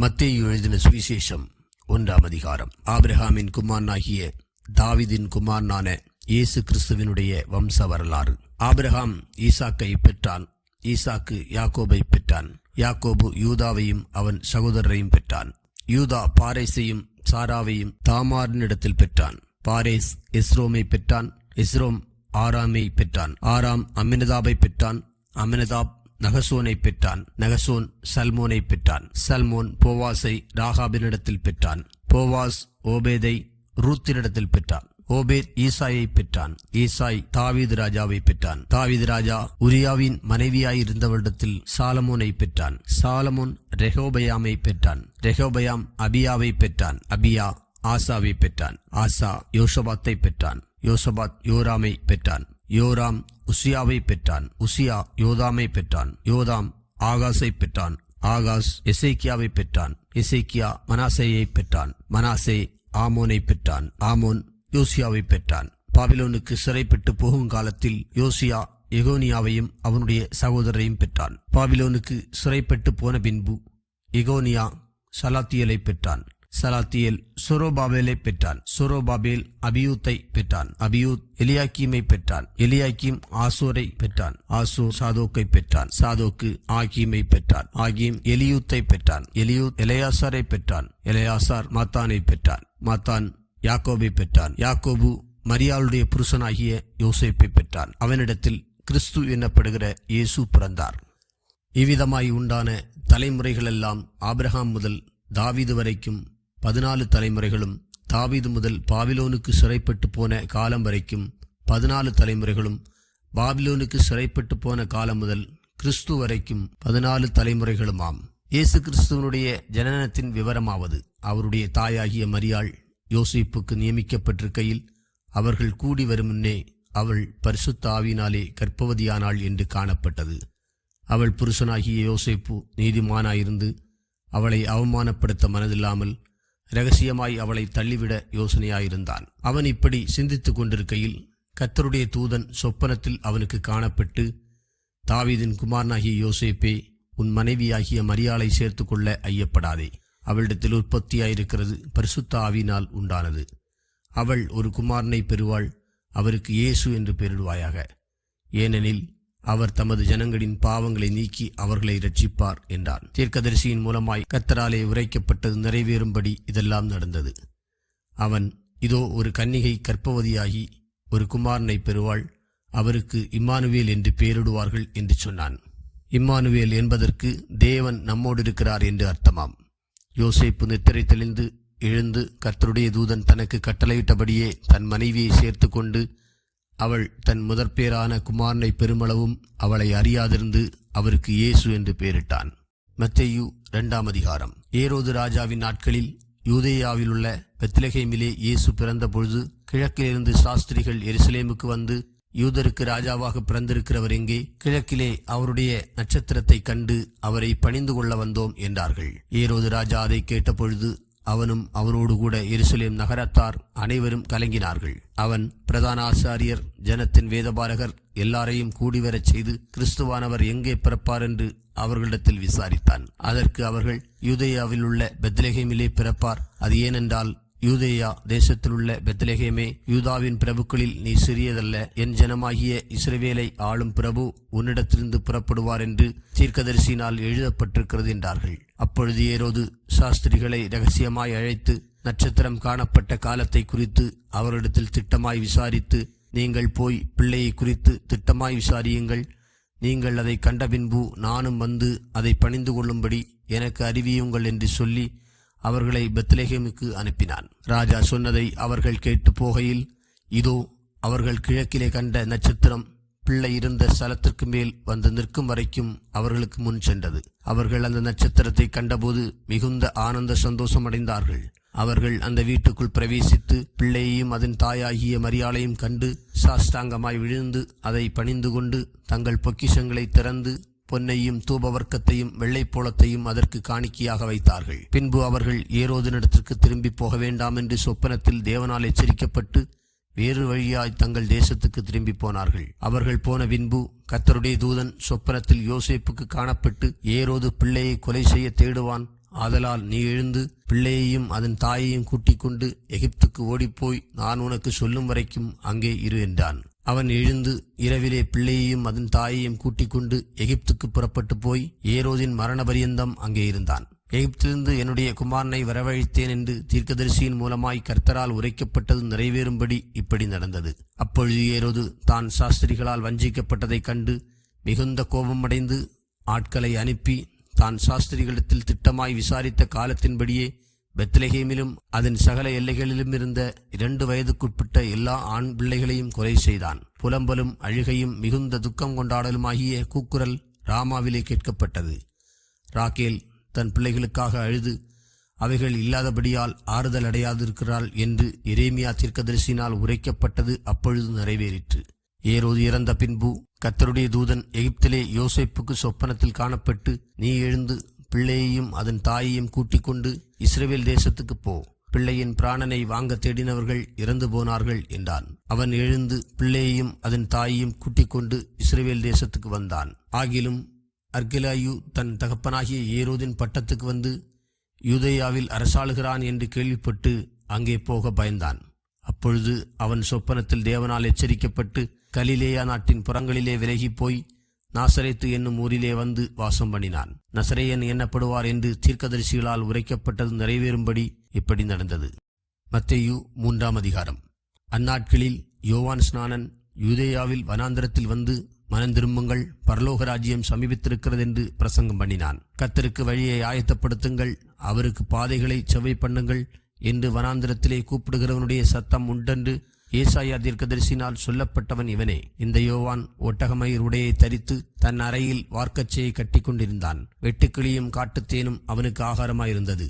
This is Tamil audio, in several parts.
மத்தேயு எழுதின சுவிசேஷம் 1ஆம் அதிகாரம். ஆபிரகாமின் குமாரனாகிய தாவீதின் குமாரனான இயேசு கிறிஸ்துவினுடைய வம்ச வரலாறு. ஆபிரகாம் ஈசாக்கை பெற்றான். ஈசாக்கு யாக்கோபை பெற்றான். யாக்கோபு யூதாவையும் அவன் சகோதரரையும் பெற்றான். யூதா பாரேசையும் சாராவையும் தாமாரினிடத்தில் பெற்றான். பாரேஸ் எஸ்ரோமை பெற்றான். எஸ்ரோம் ஆராமை பெற்றான். ஆராம் அம்மினதாபை பெற்றான். அம்மினதாப் நகசோனை பெற்றான். நகசோன் சல்மோனை பெற்றான். சல்மோன் போவாசை ராகாபினிடத்தில் பெற்றான். போவாஸ் ஓபேதை ரூத்தினிடத்தில் பெற்றான். ஓபேத் ஈசாயை பெற்றான். ஈசாய் தாவீது ராஜாவை பெற்றான். தாவீது ராஜா உரியாவின் மனைவியாயிருந்தவரிடத்தில் சாலமோனை பெற்றான். சாலமோன் ரெகோபயாமை பெற்றான். ரெகோபயாம் அபியாவை பெற்றான். அபியா ஆசாவை பெற்றான். ஆசா யோசபாத்தை பெற்றான். யோசபாத் யோராமை பெற்றான். யோராம் உசியாவை பெற்றான். உசியா யோதாமை பெற்றான். யோதாம் ஆகாஸை பெற்றான். ஆகாஸ் எசேக்கியாவை பெற்றான். எசேக்கியா மனாசேயை பெற்றான். மனாசே ஆமோனை பெற்றான். ஆமோன் யோசியாவை பெற்றான். பாபிலோனுக்கு சிறைப்பட்டு போகும் காலத்தில் யோசியா எகோனியாவையும் அவனுடைய சகோதரரையும் பெற்றான். பாபிலோனுக்கு சிறைப்பட்டு போன பின்பு எகோனியா சலாத்தியலை பெற்றான். சலாத்தியல் சொரோபாபேலை பெற்றான். சொரோபாபேல் அபியூத்தை பெற்றான். அபியூத் எலியாக்கீமை பெற்றான். எலியாக்கீம் ஆசோரை பெற்றான். ஆசோர் சாதோக்கை பெற்றான். சாதோக்கு ஆகீமை பெற்றான். ஆகீம் எலியூத்தை பெற்றான். எலியூத் எலையாசாரை பெற்றான். எலையாசார் மாத்தானை பெற்றான். மாத்தான் யாக்கோபை பெற்றான். யாக்கோபு மரியாளுடைய புருஷனாகிய யோசேப்பை பெற்றான். அவனிடத்தில் கிறிஸ்து என்னப்படுகிற இயேசு பிறந்தார். இவ்விதமாய் உண்டான தலைமுறைகளெல்லாம் ஆபிரகாம் முதல் தாவீது வரைக்கும் 14 தலைமுறைகளும், தாவீது முதல் பாபிலோனுக்கு சிறைப்பட்டு போன காலம் வரைக்கும் 14 தலைமுறைகளும், பாபிலோனுக்கு சிறைப்பட்டு போன காலம் முதல் கிறிஸ்து வரைக்கும் 14 தலைமுறைகளுமாம். இயேசு கிறிஸ்துவனுடைய ஜனனத்தின் விவரமாவது, அவருடைய தாயாகிய மரியாள் யோசேப்புக்கு நியமிக்கப்பட்டிருக்கையில் அவர்கள் கூடி வரும் முன்னே அவள் பரிசுத்த ஆவியினாலே கர்ப்பவதியானாள் என்று காணப்பட்டது. அவள் புருஷனாகிய யோசேப்பு நீதிமானாயிருந்து அவளை அவமானப்படுத்த மனதில்லாமல் இரகசியமாய் அவளை தள்ளிவிட யோசனையாயிருந்தான். அவன் இப்படி சிந்தித்துக் கொண்டிருக்கையில் கர்த்தருடைய தூதன் சொப்பனத்தில் அவனுக்கு காணப்பட்டு, தாவீதின் குமாரனாகிய யோசேப்பே, உன் மனைவியாகிய மரியாளை சேர்த்து கொள்ள ஐயப்படாதே. அவளிடத்தில் உற்பத்தியாயிருக்கிறது பரிசுத்த ஆவியினால் உண்டானது. அவள் ஒரு குமாரனை பெறுவாள். அவருக்கு இயேசு என்று பெயரிடுவாயாக. ஏனெனில் அவர் தமது ஜனங்களின் பாவங்களை நீக்கி அவர்களை இரட்சிப்பார் என்றான். தீர்க்கதரிசியின் மூலமாய் கர்த்தராலே உரைக்கப்பட்டது நிறைவேறும்படி இதெல்லாம் நடந்தது. அவன், இதோ ஒரு கன்னிகை கர்ப்பவதியாகி ஒரு குமாரனை பெறுவாள். அவருக்கு இம்மானுவேல் என்று பெயரிடுவார்கள் என்று சொன்னான். இம்மானுவேல் என்பதற்கு தேவன் நம்மோடு இருக்கிறார் என்று அர்த்தமாம். யோசேப்பு நித்திரை தெளிந்து எழுந்து கர்த்தருடைய தூதன் தனக்கு கட்டளையிட்டபடியே தன் மனைவியை சேர்த்து கொண்டு அவள் தன் முதற்பேரான குமாரனை பெருமளவும் அவளை அறியாதிருந்து அவருக்கு இயேசு என்று பெயரிட்டான். மத்தேயு 2ஆம் அதிகாரம். ஏரோது ராஜாவின் நாட்களில் யூதேயாவில் உள்ள பெத்லெகேமிலே இயேசு பிறந்த பொழுது கிழக்கிலிருந்து சாஸ்திரிகள் எருசலேமுக்கு வந்து, யூதருக்கு ராஜாவாக பிறந்திருக்கிறவர் எங்கே? கிழக்கிலே அவருடைய நட்சத்திரத்தை கண்டு அவரை பணிந்து கொள்ள வந்தோம் என்றார்கள். ஏரோது ராஜா அதை கேட்டபொழுது அவனும் அவனோடு கூட எருசலேம் நகரத்தார் அனைவரும் கலங்கினார்கள். அவன் பிரதான ஆசாரியர், ஜனத்தின் வேதபாரகர் எல்லாரையும் கூடிவரச் செய்து கிறிஸ்துவானவர் எங்கே பிறப்பார் என்று அவர்களிடத்தில் விசாரித்தான். அதற்கு அவர்கள், யூதேயாவில் உள்ள பெத்லெகேமிலே பிறப்பார். அது ஏனென்றால், யூதேயா தேசத்தில் உள்ள பெத்லெகேமே, யூதாவின் பிரபுக்களில் நீ சிறியதல்ல. என் ஜனமாகிய இஸ்ரவேலை ஆளும் பிரபு உன்னிடத்திலிருந்து புறப்படுவார் என்று தீர்க்கதரிசியினால் எழுதப்பட்டிருக்கிறது என்றார்கள். அப்பொழுது ஏரோது சாஸ்திரிகளை இரகசியமாய் அழைத்து நட்சத்திரம் காணப்பட்ட காலத்தை குறித்து அவரிடத்தில் திட்டமாய் விசாரித்து, நீங்கள் போய் பிள்ளையை குறித்து திட்டமாய் விசாரியுங்கள். நீங்கள் அதை கண்ட பின்பு நானும் வந்து அதை பணிந்து கொள்ளும்படி எனக்கு அறிவியுங்கள் என்று சொல்லி அவர்களை பெத்லெகேமுக்கு அனுப்பினான். ராஜா சொன்னதை அவர்கள் கேட்டு போகையில், இதோ அவர்கள் கிழக்கிலே கண்ட நட்சத்திரம் பிள்ளை இருந்த ஸ்தலத்திற்கு மேல் வந்து நிற்கும் வரைக்கும் அவர்களுக்கு முன் சென்றது. அவர்கள் அந்த நட்சத்திரத்தை கண்டபோது மிகுந்த ஆனந்த சந்தோஷம் அடைந்தார்கள். அவர்கள் அந்த வீட்டுக்குள் பிரவேசித்து பிள்ளையையும் அதன் தாயாகிய மரியாளையும் கண்டு சாஷ்டாங்கமாய் விழுந்து அதை பணிந்து கொண்டு தங்கள் பொக்கிஷங்களை திறந்து பொன்னையும் தூபவர்க்கத்தையும் வெள்ளைப்போளத்தையும் அதற்கு காணிக்கையாக வைத்தார்கள். பின்பு அவர்கள் ஏரோதினிடத்திற்கு திரும்பி போக வேண்டாம் என்று சொப்பனத்தில் தேவனால் எச்சரிக்கப்பட்டு வேறு வழியாய் தங்கள் தேசத்துக்கு திரும்பி போனார்கள். அவர்கள் போன பின்பு கர்த்தருடைய தூதன் சொப்பனத்தில் யோசேப்புக்கு காணப்பட்டு, ஏரோது பிள்ளையை கொலை செய்ய தேடுவான், ஆதலால் நீ எழுந்து பிள்ளையையும் அதன் தாயையும் கூட்டிக் கொண்டு எகிப்துக்கு ஓடிப்போய் நான் உனக்கு சொல்லும் வரைக்கும் அங்கே இரு என்றான். அவன் எழுந்து இரவிலே பிள்ளையையும் அதன் தாயையும் கூட்டிக் கொண்டு எகிப்துக்கு புறப்பட்டு போய் ஏரோதின் மரண பரியந்தம் அங்கே இருந்தான். எகிப்திலிருந்து என்னுடைய குமாரனை வரவழைத்தேன் என்று தீர்க்கதரிசியின் மூலமாய் கர்த்தரால் உரைக்கப்பட்டது நிறைவேறும்படி இப்படி நடந்தது. அப்பொழுது ஏரோது தான் சாஸ்திரிகளால் வஞ்சிக்கப்பட்டதைக் கண்டு மிகுந்த கோபமடைந்து ஆட்களை அனுப்பி தான் சாஸ்திரிகளிடத்தில் திட்டமாய் விசாரித்த காலத்தின்படியே பெத்லெகேமிலும் அதன் சகல எல்லைகளிலும் இருந்த 2 வயதுக்குட்பட்ட எல்லா ஆண் பிள்ளைகளையும் கொலை செய்தான். புலம்பலும் அழுகையும் மிகுந்த துக்கம் கொண்டாடலுமாகிய கூக்குரல் ராமாவிலே கேட்கப்பட்டது. ராகேல் தன் பிள்ளைகளுக்காக அழுது அவைகள் இல்லாதபடியால் ஆறுதல் அடையாதிருக்கிறாள் என்று எரேமியா தீர்க்கதரிசியினால் உரைக்கப்பட்டது அப்பொழுது நிறைவேறிற்று. ஏரோது இறந்த பின்பு கர்த்தருடைய தூதன் எகிப்திலே யோசேப்புக்கு சொப்பனத்தில் காணப்பட்டு, நீ எழுந்து பிள்ளையையும் அதன் தாயையும் கூட்டிக் கொண்டு இஸ்ரவேல் தேசத்துக்கு போ, பிள்ளையின் பிராணனை வாங்க தேடினவர்கள் இறந்து போனார்கள் என்றான். அவன் எழுந்து பிள்ளையையும் அதன் தாயையும் கூட்டிக் கொண்டு இஸ்ரவேல் தேசத்துக்கு வந்தான். ஆகிலும் அர்கெலாயு தன் தகப்பனாகிய ஏரோதின் பட்டத்துக்கு வந்து யூதேயாவில் அரசாளுகிறான் என்று கேள்விப்பட்டு அங்கே போக பயந்தான். அப்பொழுது அவன் சொப்பனத்தில் தேவனால் எச்சரிக்கப்பட்டு கலிலேயா நாட்டின் புறங்களிலே விலகி போய் நாசரேத்து என்னும் ஊரிலே வந்து வாசம் பண்ணினான். நசரேயன் எண்ணப்படுவார் என்று தீர்க்கதரிசிகளால் உரைக்கப்பட்டது நிறைவேறும்படி இப்படி நடந்தது. மத்தேயு 3ஆம் அதிகாரம். அந்நாட்களில் யோவான் ஸ்நானன் யூதேயாவில் வனாந்தரத்தில் வந்து மனந்திரும்புங்கள், பரலோக ராஜ்யம் சமீபித்திருக்கிறது என்று பிரசங்கம் பண்ணினான். கர்த்தருக்கு வழியை ஆயத்தப்படுத்துங்கள், அவருக்கு பாதைகளை செவ்வை பண்ணுங்கள் என்று வனாந்திரத்திலே கூப்பிடுகிறவனுடைய சத்தம் உண்டென்று ஏசாயா தீர்க்கதரிசினால் சொல்லப்பட்டவன் இவனே. இந்த யோவான் ஒட்டகமயிர் உடையை தரித்து தன் அறையில் வார்க்கச்சையை கட்டி கொண்டிருந்தான். வெட்டுக்கிளியும் காட்டுத்தேனும் அவனுக்கு ஆகாரமாயிருந்தது.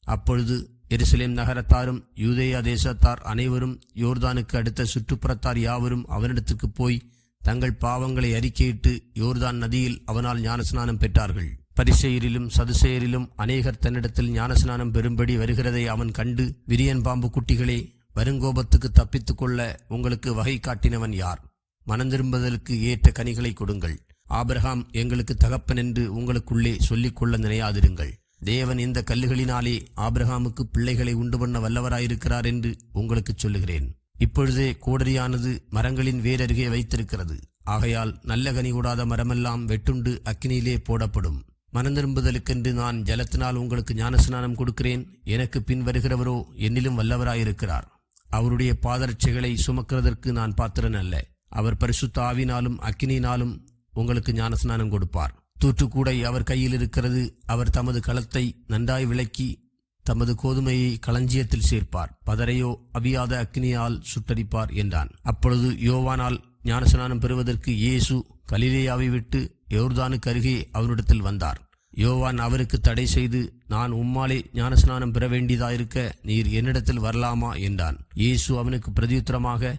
அப்பொழுது எருசலேம் நகரத்தாரும் யூதேயா தேசத்தார் அனைவரும் யோர்தானுக்கு அடுத்த சுற்றுப்புறத்தார் யாவரும் அவனிடத்துக்கு போய் தங்கள் பாவங்களை அறிக்கையிட்டு யோர்தான் நதியில் அவனால் ஞானஸ்நானம் பெற்றார்கள். பரிசேயரிலும் சதுசேயரிலும் அநேகர் தன்னிடத்தில் ஞானஸ்நானம் பெறும்படி வருகிறதை அவன் கண்டு, விரியன் பாம்பு குட்டிகளே, வருங்கோபத்துக்கு தப்பித்து கொள்ள உங்களுக்கு வகை காட்டினவன் யார்? மனந்திரும்புதலுக்கு ஏற்ற கனிகளை கொடுங்கள். ஆபிரகாம் எங்களுக்கு தகப்பன் என்று உங்களுக்குள்ளே சொல்லிக்கொள்ள நினையாதிருங்கள். தேவன் இந்த கல்லுகளினாலே ஆபிரகாமுக்கு பிள்ளைகளை உண்டு பண்ண வல்லவராயிருக்கிறார் என்று உங்களுக்கு சொல்லுகிறேன். இப்பொழுதே கோடரியானது மரங்களின் வேரருகே வைத்திருக்கிறது. ஆகையால் நல்ல கனி கூடாத மரமெல்லாம் வெட்டுண்டு அக்கினியிலே போடப்படும். மனந்திரும்புதலுக்கென்று நான் ஜலத்தினால் உங்களுக்கு ஞானஸ்நானம் கொடுக்கிறேன். எனக்கு பின் வருகிறவரோ என்னிலும் வல்லவராயிருக்கிறார். அவருடைய பாதரட்சைகளை சுமக்கிறதற்கு நான் பாத்திரன் அல்ல. அவர் பரிசுத்த ஆவினாலும் அக்கினியினாலும் உங்களுக்கு ஞானஸ்நானம் கொடுப்பார். தூற்றுக்கூடை அவர் கையில் இருக்கிறது. அவர் தமது களத்தை நன்றாய் விளக்கி தமது கோதுமையை களஞ்சியத்தில் சேர்ப்பார். பதரையோ அவியாத அக்கினியால் சுட்டரிப்பார் என்றான். அப்பொழுது யோவானால் ஞானஸ்நானம் பெறுவதற்கு இயேசு கலிலேயாவை விட்டு யோர்தானுக்கு அருகே அவரிடத்தில் வந்தார். யோவான் அவருக்கு தடை செய்து, நான் உம்மாலே ஞானஸ்நானம் பெற வேண்டியதாயிருக்க நீர் என்னிடத்தில் வரலாமா என்றான். இயேசு அவனுக்கு பிரதியுத்தரமாக,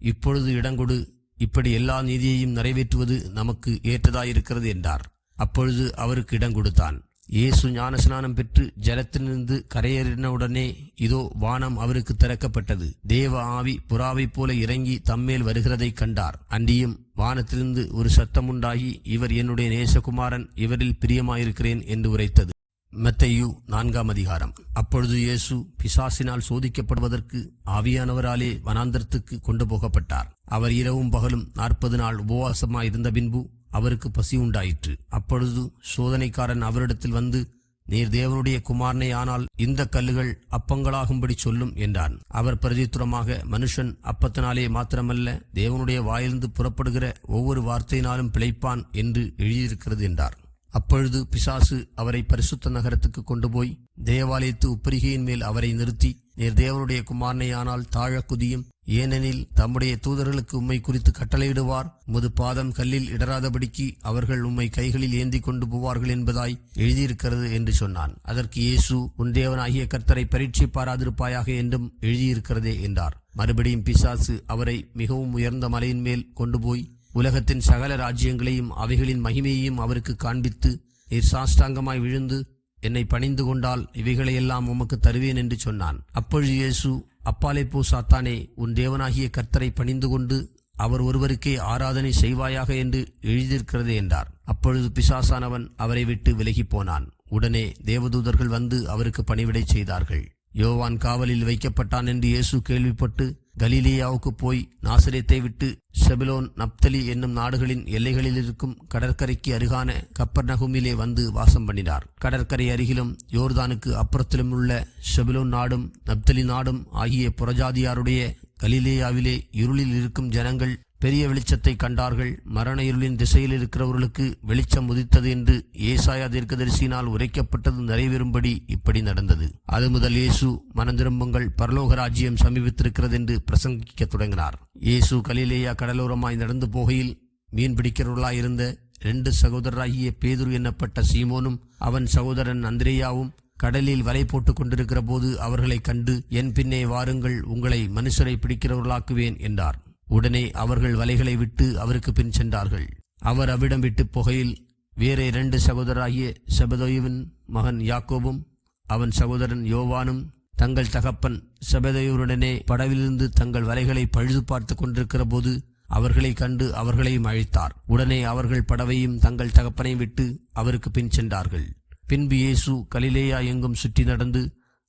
இப்பொழுது இடங்கொடு, இப்படி எல்லா நீதியையும் நிறைவேற்றுவது நமக்கு ஏற்றதாயிருக்கிறது என்றார். அப்பொழுது அவருக்கு இடம் கொடுத்தான். இயேசு ஞானஸ்நானம் பெற்று ஜலத்திலிருந்து கரையேறினவுடனே இதோ வானம் அவருக்கு திறக்கப்பட்டது. தேவ ஆவி புறாவைப் போல இறங்கி தம்மேல் வருகிறதை கண்டார். அன்றியும் வானத்திலிருந்து ஒரு சத்தம் உண்டாகி, இவர் என்னுடைய நேசகுமாரன், இவரில் பிரியமாயிருக்கிறேன் என்று உரைத்தது. மத்தேயு 4ஆம் அதிகாரம். அப்பொழுது இயேசு பிசாசினால் சோதிக்கப்படுவதற்கு ஆவியானவராலே வனாந்தரத்துக்கு கொண்டு போகப்பட்டார். அவர் இரவும் பகலும் 40 நாள் உபவாசமாயிருந்த பின்பு அவருக்கு பசி உண்டாயிற்று. அப்பொழுது சோதனைக்காரன் அவரிடத்தில் வந்து, நீர் தேவனுடைய குமாரனே ஆனால் இந்த கல்லுகள் அப்பங்களாகும்படி சொல்லும் என்றான். அவர் பிரதித்துரமாக, மனுஷன் அப்பத்தினாலே மாத்திரமல்ல, தேவனுடைய வாயிலிருந்து புறப்படுகிற ஒவ்வொரு வார்த்தையினாலும் பிழைப்பான் என்று எழுதியிருக்கிறது என்றார். அப்பொழுது பிசாசு அவரை பரிசுத்த நகரத்துக்கு கொண்டு போய் தேவாலயத்து உப்பரிகையின் மேல் அவரை நிறுத்தி, நீர் தேவனுடைய குமாரனையானால் தாழ குதியும், ஏனெனில் தம்முடைய தூதர்களுக்கு உம்மை குறித்து கட்டளையிடுவார், உமது பாதம் கல்லில் இடராதபடிக்கு அவர்கள் உம்மை கைகளில் ஏந்தி கொண்டு போவார்கள் என்பதாய் எழுதியிருக்கிறது என்று சொன்னான். அதற்கு இயேசு, உன் தேவனாகிய கர்த்தரை பரீட்சை பாராதிருப்பாயாக என்றும் எழுதியிருக்கிறதே என்றார். மறுபடியும் பிசாசு அவரை மிகவும் உயர்ந்த மலையின் மேல் கொண்டு போய் உலகத்தின் சகல ராஜ்யங்களையும் அவைகளின் மகிமையையும் அவருக்கு காண்பித்து, நீர் சாஷ்டாங்கமாய் விழுந்து என்னை பணிந்து கொண்டால் இவைகளையெல்லாம் உமக்கு தருவேன் என்று சொன்னான். அப்பொழுது இயேசு, அப்பாலே போ சாத்தானே, உன் தேவனாகிய கர்த்தரை பணிந்து கொண்டு அவர் ஒருவருக்கே ஆராதனை செய்வாயாக என்று எழுதியிருக்கிறது என்றார். அப்பொழுது பிசாசானவன் அவரை விட்டு விலகி போனான். உடனே தேவதூதர்கள் வந்து அவருக்கு பணிவிடை செய்தார்கள். யோவான் காவலில் வைக்கப்பட்டான் என்று இயேசு கேள்விப்பட்டு கலிலேயாவுக்கு போய் நாசரேத்தை விட்டு செபுலோன் நப்தலி என்னும் நாடுகளின் எல்லைகளில் இருக்கும் கடற்கரைக்கு அருகான கப்பர்நகூமிலே வந்து வாசம் பண்ணினார். கடற்கரை அருகிலும் யோர்தானுக்கு அப்புறத்திலும் உள்ள செபுலோன் நாடும் நப்தலி நாடும் ஆகிய புறஜாதியாருடைய கலிலேயாவிலே இருளில் இருக்கும் ஜனங்கள் பெரிய வெளிச்சத்தை கண்டார்கள். மரண இருளின் திசையில் இருக்கிறவர்களுக்கு வெளிச்சம் உதித்தது என்று ஏசாயா தீர்க்கதரிசியினால் உரைக்கப்பட்டது நிறைவேறும்படி இப்படி நடந்தது. அது முதல் இயேசு, மனந்திரும்புங்கள், பரலோக ராஜ்யம் சமீபித்திருக்கிறது என்று பிரசங்கிக்க தொடங்கினார். இயேசு கலிலேயா கடலோரமாய் நடந்து போகையில் மீன் பிடிக்கிறவர்களாயிருந்த 2 சகோதரராகிய பேதுரு என்னப்பட்ட சீமோனும் அவன் சகோதரன் அந்திரேயாவும் கடலில் வலை போட்டுக் கொண்டிருக்கிற போது அவர்களை கண்டு, என் பின்னே வாருங்கள், உங்களை மனுஷரை பிடிக்கிறவர்களாக்குவேன் என்றார். உடனே அவர்கள் வலைகளை விட்டு அவருக்கு பின் சென்றார்கள். அவர் அவ்விடம் விட்டு போகையில் வேறே 2 சகோதரராகிய செபதேயுவின் மகன் யாக்கோபும் அவன் சகோதரன் யோவானும் தங்கள் தகப்பன் செபதேயுடனே படவிலிருந்து தங்கள் வலைகளை பழுது பார்த்து கொண்டிருக்கிற போது அவர்களை கண்டு அவர்களையும் அழைத்தார். உடனே அவர்கள் படவையும் தங்கள் தகப்பனை விட்டு அவருக்கு பின் சென்றார்கள். பின்பு இயேசு கலிலேயா எங்கும் சுற்றி நடந்து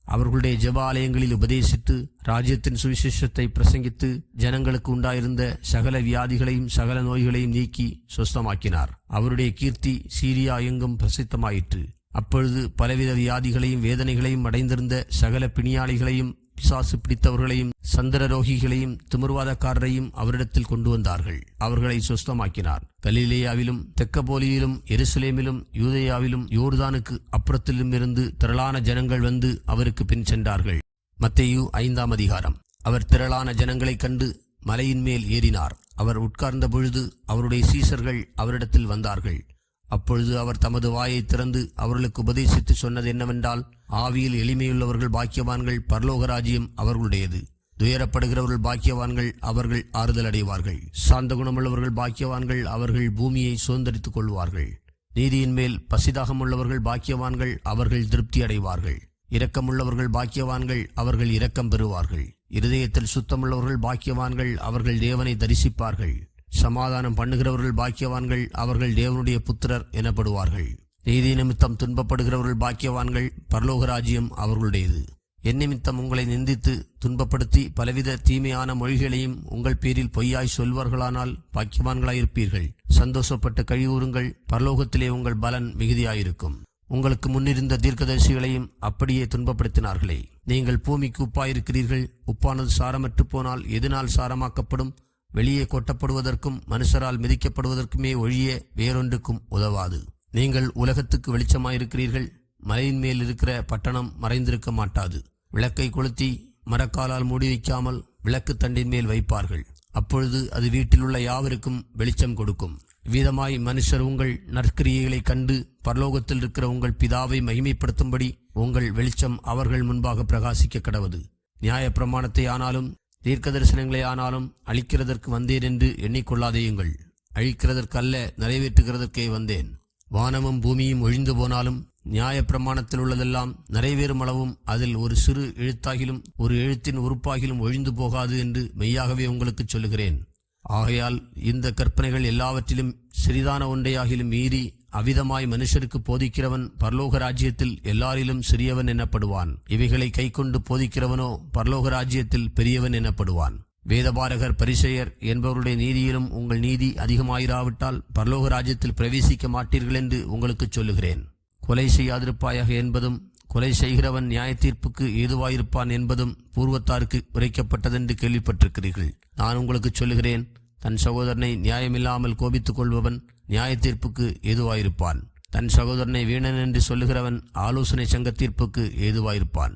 அவர்களுடைய ஜெப ஆலயங்களில் உபதேசித்து ராஜ்யத்தின் சுவிசேஷத்தை பிரசங்கித்து ஜனங்களுக்கு உண்டாயிருந்த சகல வியாதிகளையும் சகல நோய்களையும் நீக்கி சுஸ்தமாக்கினார். அவருடைய கீர்த்தி சீரியா எங்கும் பிரசித்தமாயிற்று. அப்பொழுது பலவித வியாதிகளையும் வேதனைகளையும் அடைந்திருந்த சகல பிணியாளிகளையும் பிசாசு பிடித்தவர்களையும் சந்திரரோகிகளையும் திமிர்வாதக்காரரையும் அவரிடத்தில் கொண்டு வந்தார்கள். அவர்களை சுஸ்தமாக்கினார். கலிலேயாவிலும் தெக்கப்போலியிலும் எருசலேமிலும் யூதேயாவிலும் யோர்தானுக்கு அப்புறத்திலும் இருந்து திரளான ஜனங்கள் வந்து அவருக்கு பின் சென்றார்கள். மத்தேயு 5ஆம் அதிகாரம். அவர் திரளான ஜனங்களைக் கண்டு மலையின் மேல் ஏறினார். அவர் உட்கார்ந்த பொழுது அவருடைய சீசர்கள் அவரிடத்தில் வந்தார்கள். அப்பொழுது அவர் தமது வாயை திறந்து அவர்களுக்கு உபதேசித்து சொன்னது என்னவென்றால், ஆவியில் எளிமையுள்ளவர்கள் பாக்கியவான்கள், பரலோக ராஜ்யம் அவர்களுடையது. துயரப்படுகிறவர்கள் பாக்கியவான்கள், அவர்கள் ஆறுதல் அடைவார்கள். சாந்த குணமுள்ளவர்கள் பாக்கியவான்கள், அவர்கள் பூமியை சுதந்தரித்துக் கொள்வார்கள். நீதியின் மேல் பசிதாகம் உள்ளவர்கள் பாக்கியவான்கள், அவர்கள் திருப்தி அடைவார்கள். இரக்கமுள்ளவர்கள் பாக்கியவான்கள், அவர்கள் இரக்கம் பெறுவார்கள். இருதயத்தில் சுத்தமுள்ளவர்கள் பாக்கியவான்கள், அவர்கள் தேவனை தரிசிப்பார்கள். சமாதானம் பண்ணுகிறவர்கள் பாக்கியவான்கள், அவர்கள் தேவனுடைய புத்திரர் எனப்படுவார்கள். நீதி நிமித்தம் துன்பப்படுகிறவர்கள் பாக்கியவான்கள், பரலோக ராஜ்யம் அவர்களுடையது. என் நிமித்தம் உங்களை நிந்தித்து துன்பப்படுத்தி பலவித தீமையான மொழிகளையும் உங்கள் பேரில் பொய்யாய் சொல்வார்களானால் பாக்கியவான்களாயிருப்பீர்கள். சந்தோஷப்பட்டு கழிவுறுங்கள், பரலோகத்திலே உங்கள் பலன் மிகுதியாயிருக்கும். உங்களுக்கு முன்னிருந்த தீர்க்கதரிசிகளையும் அப்படியே துன்பப்படுத்தினார்களே. நீங்கள் பூமிக்கு உப்பாயிருக்கிறீர்கள். உப்பானது சாரமற்று போனால் எதனால் சாரமாக்கப்படும்? வெளியே கொட்டப்படுவதற்கும் மனுஷரால் மிதிக்கப்படுவதற்குமே ஒழிய வேறொன்றுக்கும் உதவாது. நீங்கள் உலகத்துக்கு வெளிச்சமாயிருக்கிறீர்கள். மலையின் மேல் இருக்கிற பட்டணம் மறைந்திருக்க மாட்டாது. விளக்கை கொளுத்தி மரக்காலால் மூடி வைக்காமல் விளக்கு தண்டின் மேல் வைப்பார்கள். அப்பொழுது அது வீட்டில் உள்ள யாவருக்கும் வெளிச்சம் கொடுக்கும். விதமாய் மனுஷர் உங்கள் நற்கிரியைகளை கண்டு பரலோகத்தில் இருக்கிற உங்கள் பிதாவை மகிமைப்படுத்தும்படி உங்கள் வெளிச்சம் அவர்கள் முன்பாக பிரகாசிக்க கடவது. நியாய பிரமாணத்தை ஆனாலும் தீர்க்க தரிசனங்களை ஆனாலும் அழிக்கிறதற்கு வந்தேன் என்று எண்ணிக்கொள்ளாதேயுங்கள். அழிக்கிறதற்கு அல்ல, நிறைவேற்றுகிறதற்கே வந்தேன். வானமும் பூமியும் ஒழிந்து போனாலும் நியாய பிரமாணத்தில் உள்ளதெல்லாம் நிறைவேறும் அளவும் அதில் ஒரு சிறு எழுத்தாகிலும் ஒரு எழுத்தின் உறுப்பாகிலும் ஒழிந்து போகாது என்று மெய்யாகவே உங்களுக்கு சொல்லுகிறேன். ஆகையால் இந்த கற்பனைகள் எல்லாவற்றிலும் சிறிதான ஒன்றையாகிலும் மீறி அவ்விதமாய் மனுஷருக்கு போதிக்கிறவன் பரலோக ராஜ்யத்தில் எல்லாரிலும் சிறியவன் எனப்படுவான். இவைகளை கைக்கொண்டு போதிக்கிறவனோ பரலோக ராஜ்யத்தில் பெரியவன் எனப்படுவான். வேதபாரகர் பரிசேயர் என்பவருடைய நீதியிலும் உங்கள் நீதி அதிகமாயிராவிட்டால் பரலோக ராஜ்யத்தில் பிரவேசிக்க மாட்டீர்கள் என்று உங்களுக்கு சொல்லுகிறேன். கொலை செய்யாதிருப்பாயாக என்பதும் கொலை செய்கிறவன் நியாய தீர்ப்புக்கு ஏதுவாயிருப்பான் என்பதும் பூர்வத்தாருக்கு உரைக்கப்பட்டதென்று கேள்விப்பட்டிருக்கிறீர்கள். நான் உங்களுக்கு சொல்லுகிறேன், தன் சகோதரனை நியாயமில்லாமல் கோபித்துக் கொள்பவன் நியாய தீர்ப்புக்கு ஏதுவாயிருப்பான். தன் சகோதரனை வீணன் என்று சொல்லுகிறவன் ஆலோசனை சங்க தீர்ப்புக்கு ஏதுவாயிருப்பான்.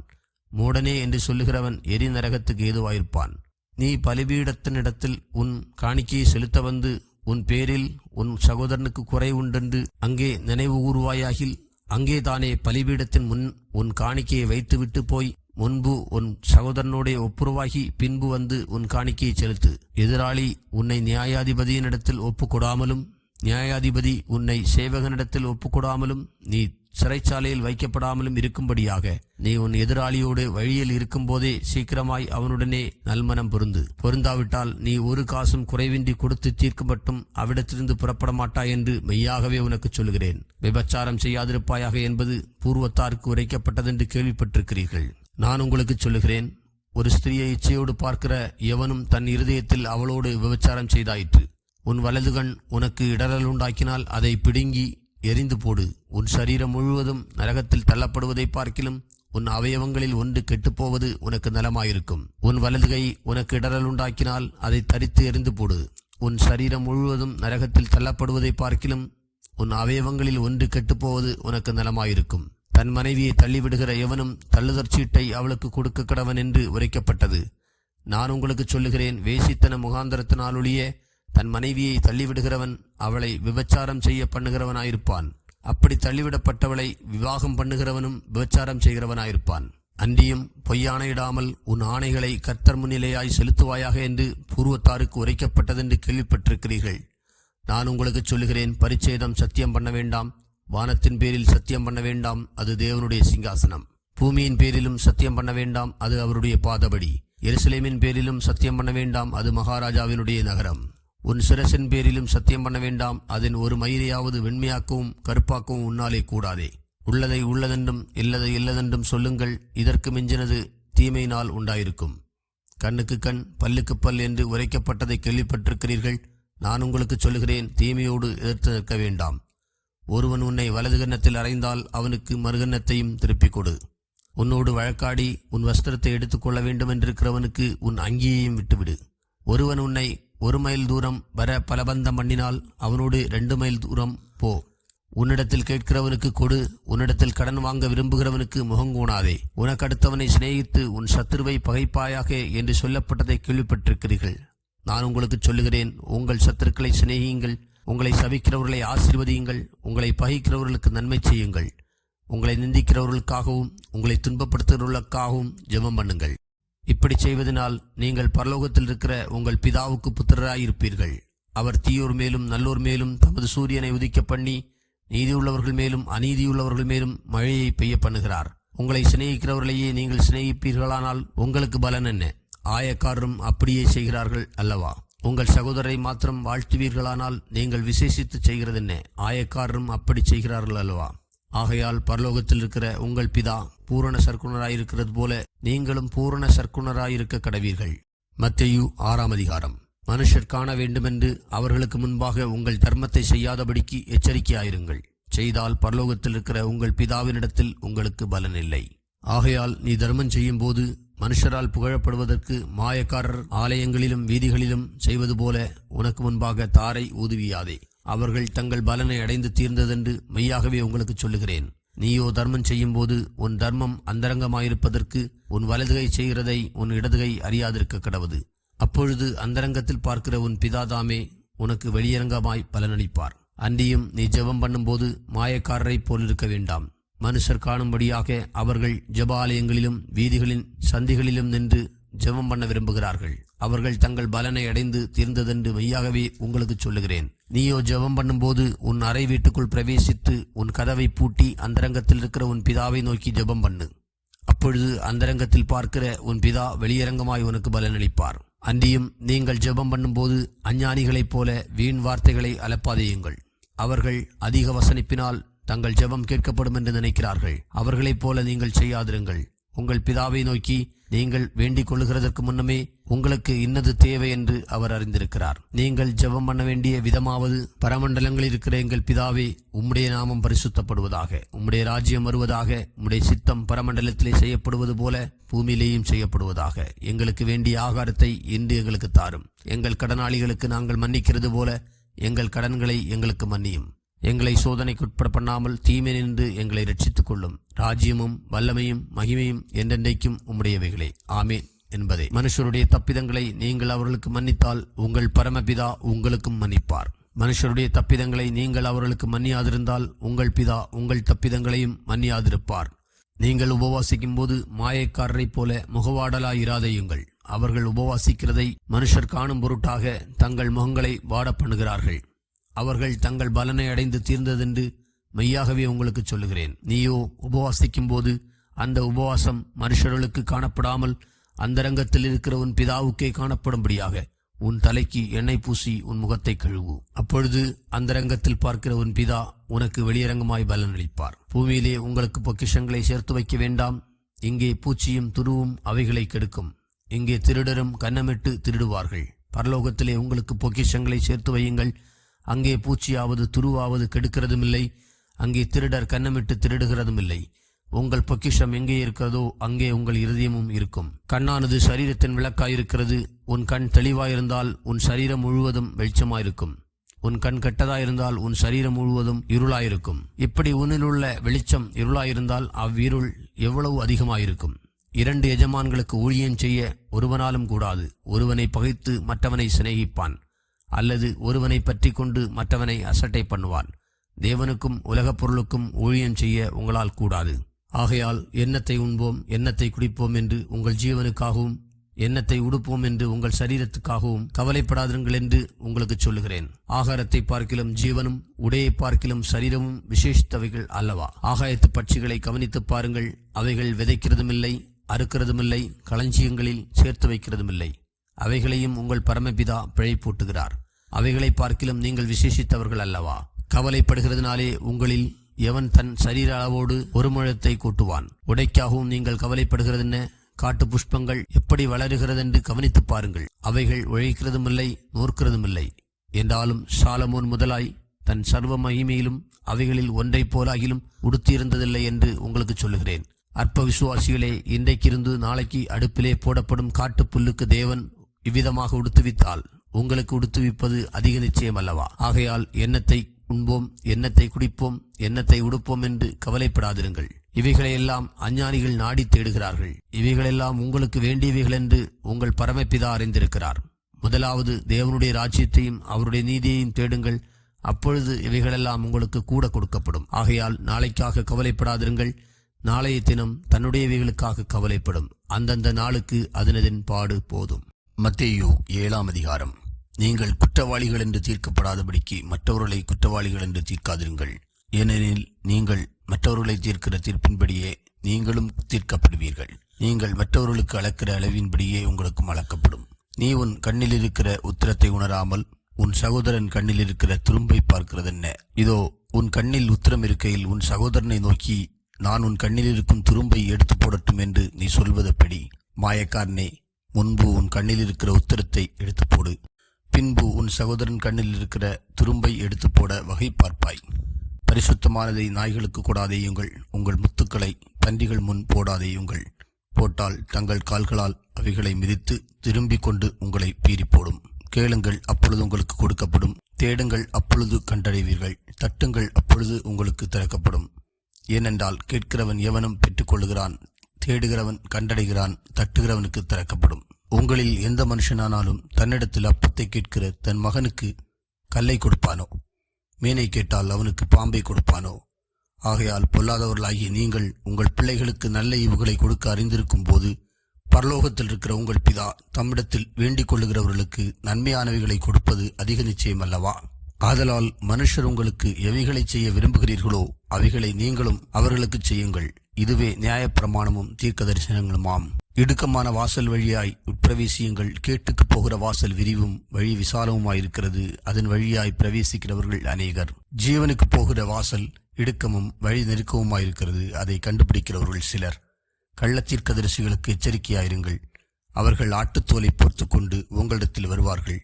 மூடனே என்று சொல்லுகிறவன் எரி நரகத்துக்கு ஏதுவாயிருப்பான். நீ பலிபீடத்தினிடத்தில் உன் காணிக்கையை செலுத்த வந்து உன் பேரில் உன் சகோதரனுக்கு குறை உண்டென்று அங்கே நினைவு கூறுவாயாகில், அங்கே தானே பலிபீடத்தின் முன் உன் காணிக்கையை வைத்துவிட்டு போய் முன்பு உன் சகோதரனோடே ஒப்புரவாகி பின்பு வந்து உன் காணிக்கையை செலுத்து. எதிராளி உன்னை நியாயாதிபதியினிடத்தில் ஒப்புக்கொடாமலும் நியாயாதிபதி உன்னை சேவகனிடத்தில் ஒப்புக்கொடாமலும் நீ சிறைச்சாலையில் வைக்கப்படாமலும் இருக்கும்படியாக நீ உன் எதிராளியோடு வழியில் இருக்கும்போதே சீக்கிரமாய் அவனுடனே நல்மனம் பொருந்தாவிட்டால் நீ ஒரு காசும் குறைவின்றி கொடுத்து தீர்க்கப்பட்டும் அவ்விடத்திலிருந்து புறப்பட மாட்டாய் என்று மெய்யாகவே உனக்கு சொல்கிறேன். விபச்சாரம் செய்யாதிருப்பாயாக என்பது பூர்வத்தாருக்கு உரைக்கப்பட்டதென்று கேள்விப்பட்டிருக்கிறீர்கள். நான் உங்களுக்கு சொல்லுகிறேன், ஒரு ஸ்திரியை இச்சையோடு பார்க்கிற எவனும் தன் இருதயத்தில் அவளோடு விபச்சாரம் செய்தாயிற்று. உன் வலதுகண் உனக்கு இடரல் உண்டாக்கினால் அதை பிடுங்கி எரிந்து போடு. உன் சரீரம் முழுவதும் நரகத்தில் தள்ளப்படுவதை பார்க்கிலும் உன் அவயவங்களில் ஒன்று கெட்டுப்போவது உனக்கு நலமாயிருக்கும். உன் வலதுகை உனக்கு இடரல் உண்டாக்கினால் அதை தரித்து எரிந்து போடு. உன் சரீரம் முழுவதும் நரகத்தில் தள்ளப்படுவதை பார்க்கிலும் உன் அவயவங்களில் ஒன்று கெட்டுப்போவது உனக்கு நலமாயிருக்கும். தன் மனைவியை தள்ளிவிடுகிற எவனும் தள்ளுதற் சீட்டை அவளுக்கு கொடுக்க கடவன் என்று உரைக்கப்பட்டது. நான் உங்களுக்கு சொல்லுகிறேன், வேசித்தன முகாந்தரத்தினாலொழிய தன் மனைவியை தள்ளிவிடுகிறவன் அவளை விபச்சாரம் செய்ய பண்ணுகிறவனாயிருப்பான். அப்படி தள்ளிவிடப்பட்டவளை விவாகம் பண்ணுகிறவனும் விபச்சாரம் செய்கிறவனாயிருப்பான். அன்றியும் பொய்யாணையிடாமல் உன் ஆணைகளை கர்த்தர் முன்னிலையாய் செலுத்துவாயாக என்று பூர்வத்தாருக்கு உரைக்கப்பட்டதென்று கேள்விப்பட்டிருக்கிறீர்கள். நான் உங்களுக்கு சொல்லுகிறேன், பரிச்சேதம் சத்தியம் பண்ண வேண்டாம். வானத்தின் பேரில் சத்தியம் பண்ண வேண்டாம், அது தேவனுடைய சிங்காசனம். பூமியின் பேரிலும் சத்தியம் பண்ண வேண்டாம், அது அவருடைய பாதபடி. எருசலேமின் பேரிலும் சத்தியம் பண்ண வேண்டாம், அது மகாராஜாவினுடைய நகரம். உன் சிரசின் பேரிலும் சத்தியம் பண்ண வேண்டாம், அதன் ஒரு மயிரையாவது வெண்மையாக்கவும் கருப்பாக்கவும் உன்னாலே கூடாதே. உள்ளதை உள்ளதென்றும் இல்லதை இல்லதென்றும் சொல்லுங்கள், இதற்கு மிஞ்சினது தீமையினால் உண்டாயிருக்கும். கண்ணுக்கு கண் பல்லுக்கு பல் என்று உரைக்கப்பட்டதை கேள்விப்பட்டிருக்கிறீர்கள். நான் உங்களுக்கு சொல்லுகிறேன், தீமையோடு எதிர்த்து நிற்க வேண்டாம். ஒருவன் உன்னை வலது கன்னத்தில் அறைந்தால் அவனுக்கு மறுகன்னத்தையும் திருப்பிக் கொடு. உன்னோடு வழக்காடி உன் வஸ்திரத்தை எடுத்துக்கொள்ள வேண்டும் என்றிருக்கிறவனுக்கு உன் அங்கியையும் விட்டுவிடு. ஒருவன் உன்னை 1 மைல் தூரம் வர பலபந்தம் பண்ணினால் அவனோடு 2 மைல் தூரம் போ. உன்னிடத்தில் கேட்கிறவனுக்கு கொடு, உன்னிடத்தில் கடன் வாங்க விரும்புகிறவனுக்கு முகங்கூணாதே. உனக்கு அடுத்தவனை சிநேகித்து உன் சத்துருவை பகைப்பாயாக என்று சொல்லப்பட்டதை கேள்விப்பட்டிருக்கிறீர்கள். நான் உங்களுக்கு சொல்லுகிறேன், உங்கள் சத்துருக்களை சிநேகியுங்கள், உங்களை சபிக்கிறவர்களை ஆசீர்வதியுங்கள், உங்களை பகைக்கிறவர்களுக்கு நன்மை செய்யுங்கள், உங்களை நிந்திக்கிறவர்களுக்காகவும் உங்களை துன்பப்படுத்துகிறவர்களுக்காகவும் ஜெபம் பண்ணுங்கள். இப்படி செய்வதனால் நீங்கள் பரலோகத்தில் இருக்கிற உங்கள் பிதாவுக்கு புத்திரராயிருப்பீர்கள். அவர் தீயோர் மேலும் நல்லோர் மேலும் தமது சூரியனை உதிக்க பண்ணி நீதியுள்ளவர்கள் மேலும் அநீதியுள்ளவர்கள் மேலும் மழையை பெய்ய பண்ணுகிறார். உங்களை சிநேகிக்கிறவர்களையே நீங்கள் சிநேகிப்பீர்களானால் உங்களுக்கு பலன் என்ன? ஆயக்காரரும் அப்படியே செய்கிறார்கள் அல்லவா? உங்கள் சகோதரரை மாத்திரம் வாழ்த்துவீர்களானால் நீங்கள் விசேஷித்து செய்கிறதென்ன? ஆயக்காரரும் அப்படி செய்கிறார்கள் அல்லவா? ஆகையால் பரலோகத்தில் இருக்கிற உங்கள் பிதா பூரண சற்குணராயிருக்கிறது போல நீங்களும் பூரண சற்குணராயிருக்க கடவீர்கள். மத்தேயு 6ஆம் அதிகாரம். மனுஷர் காண வேண்டுமென்று அவர்களுக்கு முன்பாக உங்கள் தர்மத்தை செய்யாதபடிக்கு எச்சரிக்கையாயிருங்கள். செய்தால் பரலோகத்தில் இருக்கிற உங்கள் பிதாவினிடத்தில் உங்களுக்கு பலன் இல்லை. ஆகையால் நீ தர்மம் செய்யும் போது மனுஷரால் புகழப்படுவதற்கு மாயக்காரர் ஆலயங்களிலும் வீதிகளிலும் செய்வது போல உனக்கு முன்பாக தாரை ஊதுவியாதே. அவர்கள் தங்கள் பலனை அடைந்து தீர்ந்ததென்று மெய்யாகவே உங்களுக்கு சொல்லுகிறேன். நீயோ தர்மம் செய்யும் போது உன் தர்மம் அந்தரங்கமாயிருப்பதற்கு உன் வலதுகை செய்கிறதை உன் இடதுகை அறியாதிருக்க கடவது. அப்பொழுது அந்தரங்கத்தில் பார்க்கிற உன் பிதாதாமே உனக்கு வெளியரங்கமாய் பலனளிப்பார். அன்றியும் நீ ஜெபம் பண்ணும்போது மாயக்காரரைப் போலிருக்க வேண்டாம். மனுஷர் காணும்படியாக அவர்கள் ஜெபாலயங்களிலும் வீதிகளின் சந்திகளிலும் நின்று ஜெபம் பண்ண விரும்புகிறார்கள். அவர்கள் தங்கள் பலனை அடைந்து தீர்ந்ததென்று மெய்யாகவே உங்களுக்கு சொல்லுகிறேன். நீயோ ஜெபம் பண்ணும்போது உன் அறை வீட்டுக்குள் பிரவேசித்து உன் கதவை பூட்டி அந்தரங்கத்தில் இருக்கிற உன் பிதாவை நோக்கி ஜெபம் பண்ணு. அப்பொழுது அந்தரங்கத்தில் பார்க்கிற உன் பிதா வெளியரங்கமாய் உனக்கு பலனளிப்பார். அன்றியும் நீங்கள் ஜெபம் பண்ணும்போது அஞ்ஞானிகளைப் போல வீண் வார்த்தைகளை அலப்பாதேயுங்கள். அவர்கள் அதிக வசனிப்பினால் தங்கள் ஜெபம் கேட்கப்படும் என்று நினைக்கிறார்கள். அவர்களைப் போல நீங்கள் செய்யாதிருங்கள். உங்கள் பிதாவை நோக்கி நீங்கள் வேண்டிக் கொள்ளுகிறதற்கு முன்னமே உங்களுக்கு இன்னது தேவை என்று அவர் அறிந்திருக்கிறார். நீங்கள் ஜெபம் பண்ண வேண்டிய விதமாவது, பரமண்டலங்களில் இருக்கிற எங்கள் பிதாவே, உம்முடைய நாமம் பரிசுத்தப்படுவதாக, உம்முடைய ராஜ்யம் வருவதாக, உம்முடைய சித்தம் பரமண்டலத்திலே செய்யப்படுவது போல பூமியிலேயும் செய்யப்படுவதாக. எங்களுக்கு வேண்டிய ஆகாரத்தை இன்று எங்களுக்கு தாரும். எங்கள் கடனாளிகளுக்கு நாங்கள் மன்னிக்கிறது போல எங்கள் கடன்களை எங்களுக்கு மன்னியும். எங்களை சோதனைக்குட்பட பண்ணாமல் தீமை நின்று எங்களை ரட்சித்துக் கொள்ளும். ராஜ்யமும் வல்லமையும் மகிமையும் என்றென்றைக்கும் உம்முடையவைகளே, ஆமேன் என்பதே. மனுஷருடைய தப்பிதங்களை நீங்கள் அவர்களுக்கு மன்னித்தால் உங்கள் பரமபிதா உங்களுக்கும் மன்னிப்பார். மனுஷருடைய தப்பிதங்களை நீங்கள் அவர்களுக்கு மன்னியாதிருந்தால் உங்கள் பிதா உங்கள் தப்பிதங்களையும் மன்னியாதிருப்பார். நீங்கள் உபவாசிக்கும் போது மாயக்காரரைப் போல முகவாடலாயிராதையுங்கள். அவர்கள் உபவாசிக்கிறதை மனுஷர் காணும் பொருட்டாக தங்கள் முகங்களை வாட பண்ணுகிறார்கள். அவர்கள் தங்கள் பலனை அடைந்து தீர்ந்ததென்று மெய்யாகவே உங்களுக்கு சொல்லுகிறேன், நீயோ உபவாசிக்கும் போது அந்த உபவாசம் மனுஷர்களுக்கு காணப்படாமல் அந்தரங்கத்தில் இருக்கிற உன் பிதாவுக்கே காணப்படும்படியாக உன் தலைக்கு எண்ணெய் பூசி உன் முகத்தை கழுவு. அப்பொழுது அந்தரங்கத்தில் பார்க்கிற உன் பிதா உனக்கு வெளியரங்கமாய் பலனளிப்பார். பூமியிலே உங்களுக்கு பொக்கிஷங்களை சேர்த்து வைக்க வேண்டாம். இங்கே பூச்சியும் துருவும் அவைகளை கெடுக்கும். இங்கே திருடரும் கன்னமிட்டு திருடுவார்கள். பரலோகத்திலே உங்களுக்கு பொக்கிஷங்களை சேர்த்து வையுங்கள். அங்கே பூச்சியாவது துருவாவது கெடுக்கிறதுமில்லை. அங்கே திருடர் கன்னமிட்டு திருடுகிறதும் இல்லை. உங்கள் பொக்கிஷம் எங்கே இருக்கிறதோ அங்கே உங்கள் இருதயமும் இருக்கும். கண்ணானது சரீரத்தின் விளக்காயிருக்கிறது. உன் கண் தெளிவாயிருந்தால் உன் சரீரம் முழுவதும் வெளிச்சமாயிருக்கும். உன் கண் கெட்டதாயிருந்தால் உன் சரீரம் முழுவதும் இருளாயிருக்கும். இப்படி உன்னிலுள்ள வெளிச்சம் இருளாயிருந்தால் அவ்விருள் எவ்வளவு அதிகமாயிருக்கும். 2 எஜமான்களுக்கு ஊழியம் செய்ய ஒருவனாலும் கூடாது. ஒருவனை பகைத்து மற்றவனை சிநேகிப்பான், அல்லது ஒருவனை பற்றி கொண்டு மற்றவனை அசட்டை பண்ணுவான். தேவனுக்கும் உலகப் பொருளுக்கும் ஊழியம் செய்ய உங்களால் கூடாது. ஆகையால் எண்ணத்தை உண்போம், எண்ணத்தை குடிப்போம் என்று உங்கள் ஜீவனுக்காகவும், எண்ணத்தை உடுப்போம் என்று உங்கள் சரீரத்துக்காகவும் கவலைப்படாதிருங்கள் என்று உங்களுக்கு சொல்லுகிறேன். ஆகாரத்தை பார்க்கிலும் ஜீவனும் உடையை பார்க்கிலும் சரீரமும் விசேஷித்தவைகள் அல்லவா? ஆகாயத்து பட்சிகளை கவனித்து பாருங்கள். அவைகள் விதைக்கிறதுமில்லை, அறுக்கிறதுமில்லை, களஞ்சியங்களில் சேர்த்து வைக்கிறதுமில்லை. அவைகளையும் உங்கள் பரமபிதா பிழை போட்டுகிறார். அவைகளை பார்க்கிலும் நீங்கள் விசேஷித்தவர்கள் அல்லவா? கவலைப்படுகிறதுனாலே உங்களில் எவன் தன் சரீர அளவோடு ஒரு முழத்தை கூட்டுவான்? உடைக்காகவும் நீங்கள் கவலைப்படுகிறதென்ன? காட்டு புஷ்பங்கள் எப்படி வளருகிறதென்று கவனித்து பாருங்கள். அவைகள் உழைக்கிறதுமில்லை, நூற்கிறதுமில்லை. என்றாலும் சாலமோன் முதலாய் தன் சர்வ மகிமையிலும் அவைகளில் ஒன்றை போலாகிலும் உடுத்தியிருந்ததில்லை என்று உங்களுக்கு சொல்லுகிறேன். அற்ப விசுவாசிகளே, இன்றைக்கிருந்து நாளைக்கு அடுப்பிலே போடப்படும் காட்டு புல்லுக்கு தேவன் இவ்விதமாக உடுத்துவித்தால் உங்களுக்கு உடுத்துவிப்பது அதிக நிச்சயம் அல்லவா? ஆகையால் எண்ணத்தை உண்போம், எண்ணத்தை குடிப்போம், எண்ணத்தை உடுப்போம் என்று கவலைப்படாதிருங்கள். இவைகளையெல்லாம் அஞ்ஞானிகள் நாடி தேடுகிறார்கள். இவைகளெல்லாம் உங்களுக்கு வேண்டியவைகள் என்று உங்கள் பரமபிதா அறிந்திருக்கிறார். முதலாவது தேவனுடைய ராஜ்யத்தையும் அவருடைய நீதியையும் தேடுங்கள், அப்பொழுது இவைகளெல்லாம் உங்களுக்கு கூட கொடுக்கப்படும். ஆகையால் நாளைக்காக கவலைப்படாதிருங்கள். நாளைய தினம் தன்னுடையவைகளுக்காக கவலைப்படும். அந்தந்த நாளுக்கு அதனதின் பாடு போதும். மத்தேயு 7ஆம் அதிகாரம். நீங்கள் குற்றவாளிகள் என்று தீர்க்கப்படாதபடிக்கு மற்றவர்களை குற்றவாளிகள் என்று தீர்க்காதிருங்கள். ஏனெனில் நீங்கள் மற்றவர்களை தீர்க்கிற தீர்ப்பின்படியே நீங்களும் தீர்க்கப்படுவீர்கள். நீங்கள் மற்றவர்களுக்கு அளக்கிற அளவின்படியே உங்களுக்கும் அளக்கப்படும். நீ உன் கண்ணில் இருக்கிற உத்திரத்தை உணராமல் உன் சகோதரன் கண்ணில் இருக்கிற துரும்பை பார்க்கிறதென்ன? இதோ, உன் கண்ணில் உத்திரம் இருக்கையில் உன் சகோதரனை நோக்கி, நான் உன் கண்ணில் இருக்கும் துரும்பை எடுத்து போடட்டும் என்று நீ சொல்வதெப்படி? மாயக்காரனே, முன்பு உன் கண்ணில் இருக்கிற உத்திரத்தை எடுத்து போடு, பின்பு உன் சகோதரன் கண்ணில் இருக்கிற துரும்பை எடுத்து போட வகை பார்ப்பாய். பரிசுத்தமானதை நாய்களுக்கு கொடாதேயுங்கள், உங்கள் முத்துக்களை பன்றிகள் முன் போடாதேயுங்கள். போட்டால் தங்கள் கால்களால் அவைகளை மிதித்து திரும்பிக் கொண்டு உங்களை பீறி போடும். கேளுங்கள், அப்பொழுது உங்களுக்கு கொடுக்கப்படும். தேடுங்கள், அப்பொழுது கண்டடைவீர்கள். தட்டுங்கள், அப்பொழுது உங்களுக்கு திறக்கப்படும். ஏனென்றால் கேட்கிறவன் எவனும் பெற்றுக்கொள்ளுகிறான், தேடுகிறவன் கண்டடைகிறான், தட்டுகிறவனுக்கு திறக்கப்படும். உங்களில் எந்த மனுஷனானாலும் தன்னிடத்தில் அப்பத்தை கேட்கிற தன் மகனுக்கு கல்லை கொடுப்பானோ? மீனை கேட்டால் அவனுக்கு பாம்பை கொடுப்பானோ? ஆகையால் பொல்லாதவர்களாகிய நீங்கள் உங்கள் பிள்ளைகளுக்கு நல்ல ஈவுகளை கொடுக்க அறிந்திருக்கும் போது பரலோகத்தில் இருக்கிற உங்கள் பிதா தம்மிடத்தில் வேண்டிக் கொள்ளுகிறவர்களுக்கு நன்மையானவைகளை கொடுப்பது அதிக நிச்சயம் அல்லவா? ஆதலால் மனுஷர் உங்களுக்கு எவைகளை செய்ய விரும்புகிறீர்களோ அவைகளை நீங்களும் அவர்களுக்கு செய்யுங்கள். இதுவே நியாயப்பிரமாணமும் தீர்க்க தரிசனங்களுமாம். இடுக்கமான வாசல் வழியாய் உட்பிரவேசியுங்கள். கேட்டுக்கு போகிற வாசல் விரிவும் வழி விசாலமுமாயிருக்கிறது, அதன் வழியாய் பிரவேசிக்கிறவர்கள் அநேகர். ஜீவனுக்கு போகிற வாசல் இடுக்கமும் வழி நெருக்கமுமாயிருக்கிறது, அதை கண்டுபிடிக்கிறவர்கள் சிலர். கள்ளத்தீர்க்கதரிசிகளுக்கு எச்சரிக்கையாயிருங்கள். அவர்கள் ஆட்டுத்தோலை போர்த்து கொண்டு உங்களிடத்தில் வருவார்கள்,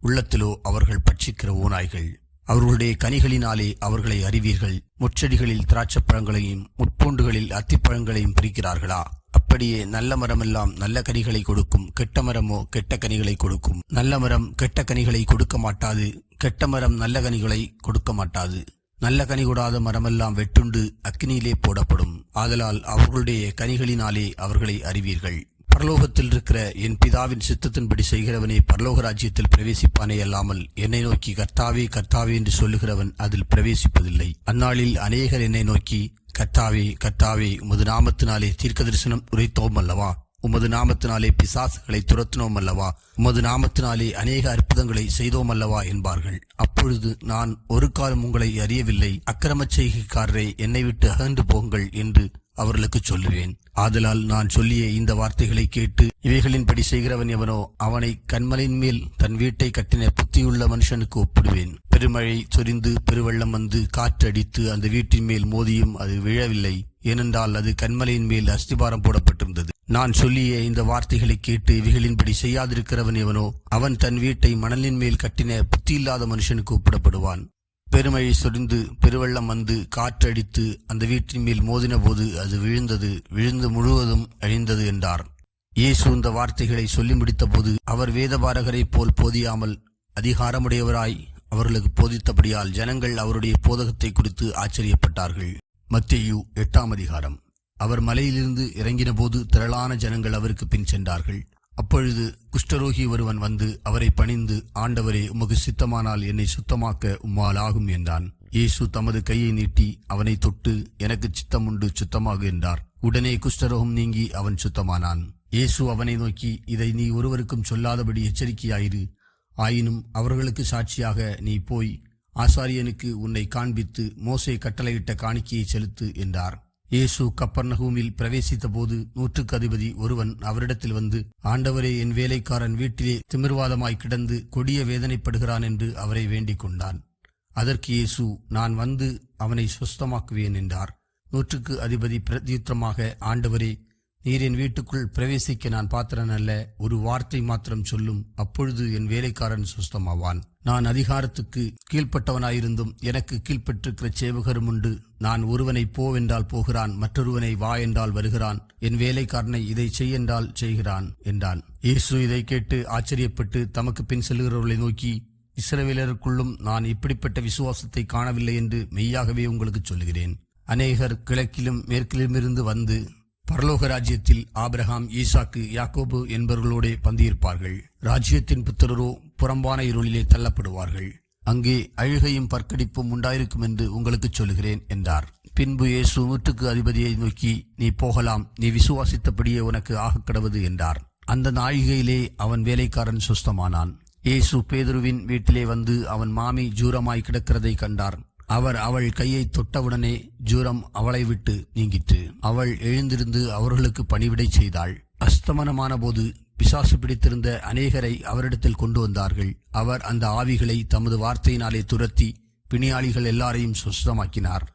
உள்ளத்திலோ அவர்கள் பட்சிக்கிற ஓநாய்கள். அவர்களுடைய கனிகளினாலே அவர்களை அறிவீர்கள். முட்செடிகளில் திராட்சப்பழங்களையும் முட்பூண்டுகளில் அத்திப்பழங்களையும் பிரிக்கிறார்களா? அப்படியே நல்ல மரமெல்லாம் நல்ல கனிகளை கொடுக்கும், கெட்ட மரமோ கெட்ட கனிகளை கொடுக்கும். நல்ல மரம் கெட்ட கனிகளை கொடுக்க மாட்டாது, கெட்ட மரம் நல்ல கனிகளை கொடுக்க மாட்டாது. நல்ல கனி கொடாத மரமெல்லாம் வெட்டுண்டு அக்கினியிலே போடப்படும். ஆதலால் அவர்களுடைய கனிகளினாலே அவர்களை அறிவீர்கள். பரலோகத்தில் இருக்கிற என் பிதாவின் சித்தத்தின்படி செய்கிறவனே பரலோக ராஜ்யத்தில் பிரவேசிப்பானே அல்லாமல் என்னை நோக்கி கர்த்தாவே கர்த்தாவே என்று சொல்லுகிறவன் அதில் பிரவேசிப்பதில்லை. அந்நாளில் அநேகர் என்னை நோக்கி, கர்த்தாவே கர்த்தாவே, உமது நாமத்தினாலே தீர்க்க தரிசனம் உரைத்தோம் அல்லவா, உமது நாமத்தினாலே பிசாசுகளை துரத்தினோம் அல்லவா, உமது நாமத்தினாலே அநேக அற்புதங்களை செய்தோம் அல்லவா என்பார்கள். அப்பொழுது நான் ஒரு காலம் உங்களை அறியவில்லை, அக்கிரமச் செய்கைக்காரரை என்னை விட்டு அகன்று போங்கள் என்று அவர்களுக்கு சொல்லுவேன். ஆதலால் நான் சொல்லிய இந்த வார்த்தைகளை கேட்டு இவைகளின்படி செய்கிறவன் எவனோ அவனை கன்மலையின் மேல் தன் வீட்டை கட்டின புத்தியுள்ள மனுஷனுக்கு ஒப்பிடுவேன். பெருமழை சொரிந்து பெருவெள்ளம் வந்து காற்றடித்து அந்த வீட்டின் மேல் மோதியும் அது விழவில்லை, ஏனென்றால் அது கன்மலையின் மேல் அஸ்திபாரம் போடப்பட்டிருந்தது. நான் சொல்லிய இந்த வார்த்தைகளை கேட்டு இவைகளின்படி செய்யாதிருக்கிறவன் எவனோ அவன் தன் வீட்டை மணலின் மேல் கட்டின புத்தியில்லாத மனுஷனுக்கு ஒப்பிடப்படுவான். பெருமழை சொரிந்து பெருவெள்ளம் வந்து காற்றடித்து அந்த வீட்டின் மேல் மோதின போது அது விழுந்து முழுவதும் அழிந்தது என்றார். இயேசு இந்த வார்த்தைகளை சொல்லி முடித்த போது அவர் வேதபாரகரைப் போல் போதியாமல் அதிகாரமுடையவராய் அவர்களுக்கு போதித்தபடியால் ஜனங்கள் அவருடைய போதகத்தை குறித்து ஆச்சரியப்பட்டார்கள். மத்தேயு 8ஆம் அதிகாரம். அவர் மலையிலிருந்து இறங்கின போது திரளான ஜனங்கள் அவருக்கு பின் சென்றார்கள். அப்பொழுது குஷ்டரோகி ஒருவன் வந்து அவரை பணிந்து, ஆண்டவரே, உமக்கு சித்தமானால் என்னை சுத்தமாக்க உம்மால் ஆகும் என்றான். இயேசு தமது கையை நீட்டி அவனை தொட்டு, எனக்கு சித்தம் உண்டு, சுத்தமாக என்றார். உடனே குஷ்டரோகம் நீங்கி அவன் சுத்தமானான். இயேசு அவனை நோக்கி, இதை நீ ஒருவருக்கும் சொல்லாதபடி எச்சரிக்கையாயிரு. ஆயினும் அவர்களுக்கு சாட்சியாக நீ போய் ஆசாரியனுக்கு உன்னை காண்பித்து மோசே கட்டளையிட்ட காணிக்கையை செலுத்து என்றார். இயேசு கப்பர்நகூமில் பிரவேசித்த போது 100க்கு அதிபதி ஒருவன் அவரிடத்தில் வந்து, ஆண்டவரே, என் வேலைக்காரன் வீட்டிலே திமிர்வாதமாய் கிடந்து கொடிய வேதனைப்படுகிறான் என்று அவரை வேண்டிக் கொண்டான். அதற்கு இயேசு, நான் வந்து அவனை சுஸ்தமாக்குவேன் என்றார். 100க்கு அதிபதி பிரதியுத்தரமாக, ஆண்டவரே, நீர் என் வீட்டுக்குள் பிரவேசிக்க நான் பாத்திரன் அல்ல, ஒரு வார்த்தை மாத்திரம் சொல்லும், அப்பொழுது என் வேலைக்காரன் சுஸ்தமாவான். நான் அதிகாரத்துக்கு கீழ்ப்பட்டவனாயிருந்தும் எனக்கு கீழ்ப்பட்டிருக்கிற சேவகரும் உண்டு. நான் ஒருவனை போவென்றால் போகிறான், மற்றொருவனை வா என்றால் வருகிறான், என் வேலைக்காரனை இதை செய்யென்றால் செய்கிறான் என்றான். இயேசு இதை கேட்டு ஆச்சரியப்பட்டு தமக்கு பின் செல்கிறவர்களை நோக்கி, இஸ்ரவேலருக்குள்ளும் நான் இப்படிப்பட்ட விசுவாசத்தை காணவில்லை என்று மெய்யாகவே உங்களுக்கு சொல்லுகிறேன். அநேகர் கிழக்கிலும் மேற்கிலுமிருந்து வந்து பரலோக ராஜ்யத்தில் ஆபிரகாம், ஈசாக்கு, யாக்கோபு என்பவர்களோடே பந்தியிருப்பார்கள். ராஜ்யத்தின் புத்திரரோ புறம்பான இருளிலே தள்ளப்படுவார்கள். அங்கே அழுகையும் பற்கடிப்பும் உண்டாயிருக்கும் என்று உங்களுக்கு சொல்லுகிறேன் என்றார். பின்பு இயேசு 100க்கு அதிபதியை நோக்கி, நீ போகலாம், நீ விசுவாசித்தபடியே உனக்கு ஆகக்கடவது என்றார். அந்த நாழிகையிலே அவன் வேலைக்காரன் சுஸ்தமானான். இயேசு பேதுருவின் வீட்டிலே வந்து அவன் மாமி ஜூரமாய் கிடக்கிறதை கண்டார். அவர் அவள் கையை தொட்டவுடனே ஜூரம் அவளை விட்டு நீங்கிற்று. அவள் எழுந்திருந்து அவர்களுக்கு பணிவிடை செய்தாள். அஸ்தமனமான போது பிசாசு பிடித்திருந்த அநேகரை அவரிடத்தில் கொண்டு வந்தார்கள். அவர் அந்த ஆவிகளை தமது வார்த்தையினாலே துரத்தி பிணியாளிகள் எல்லாரையும் சுஸ்தமாக்கினார்.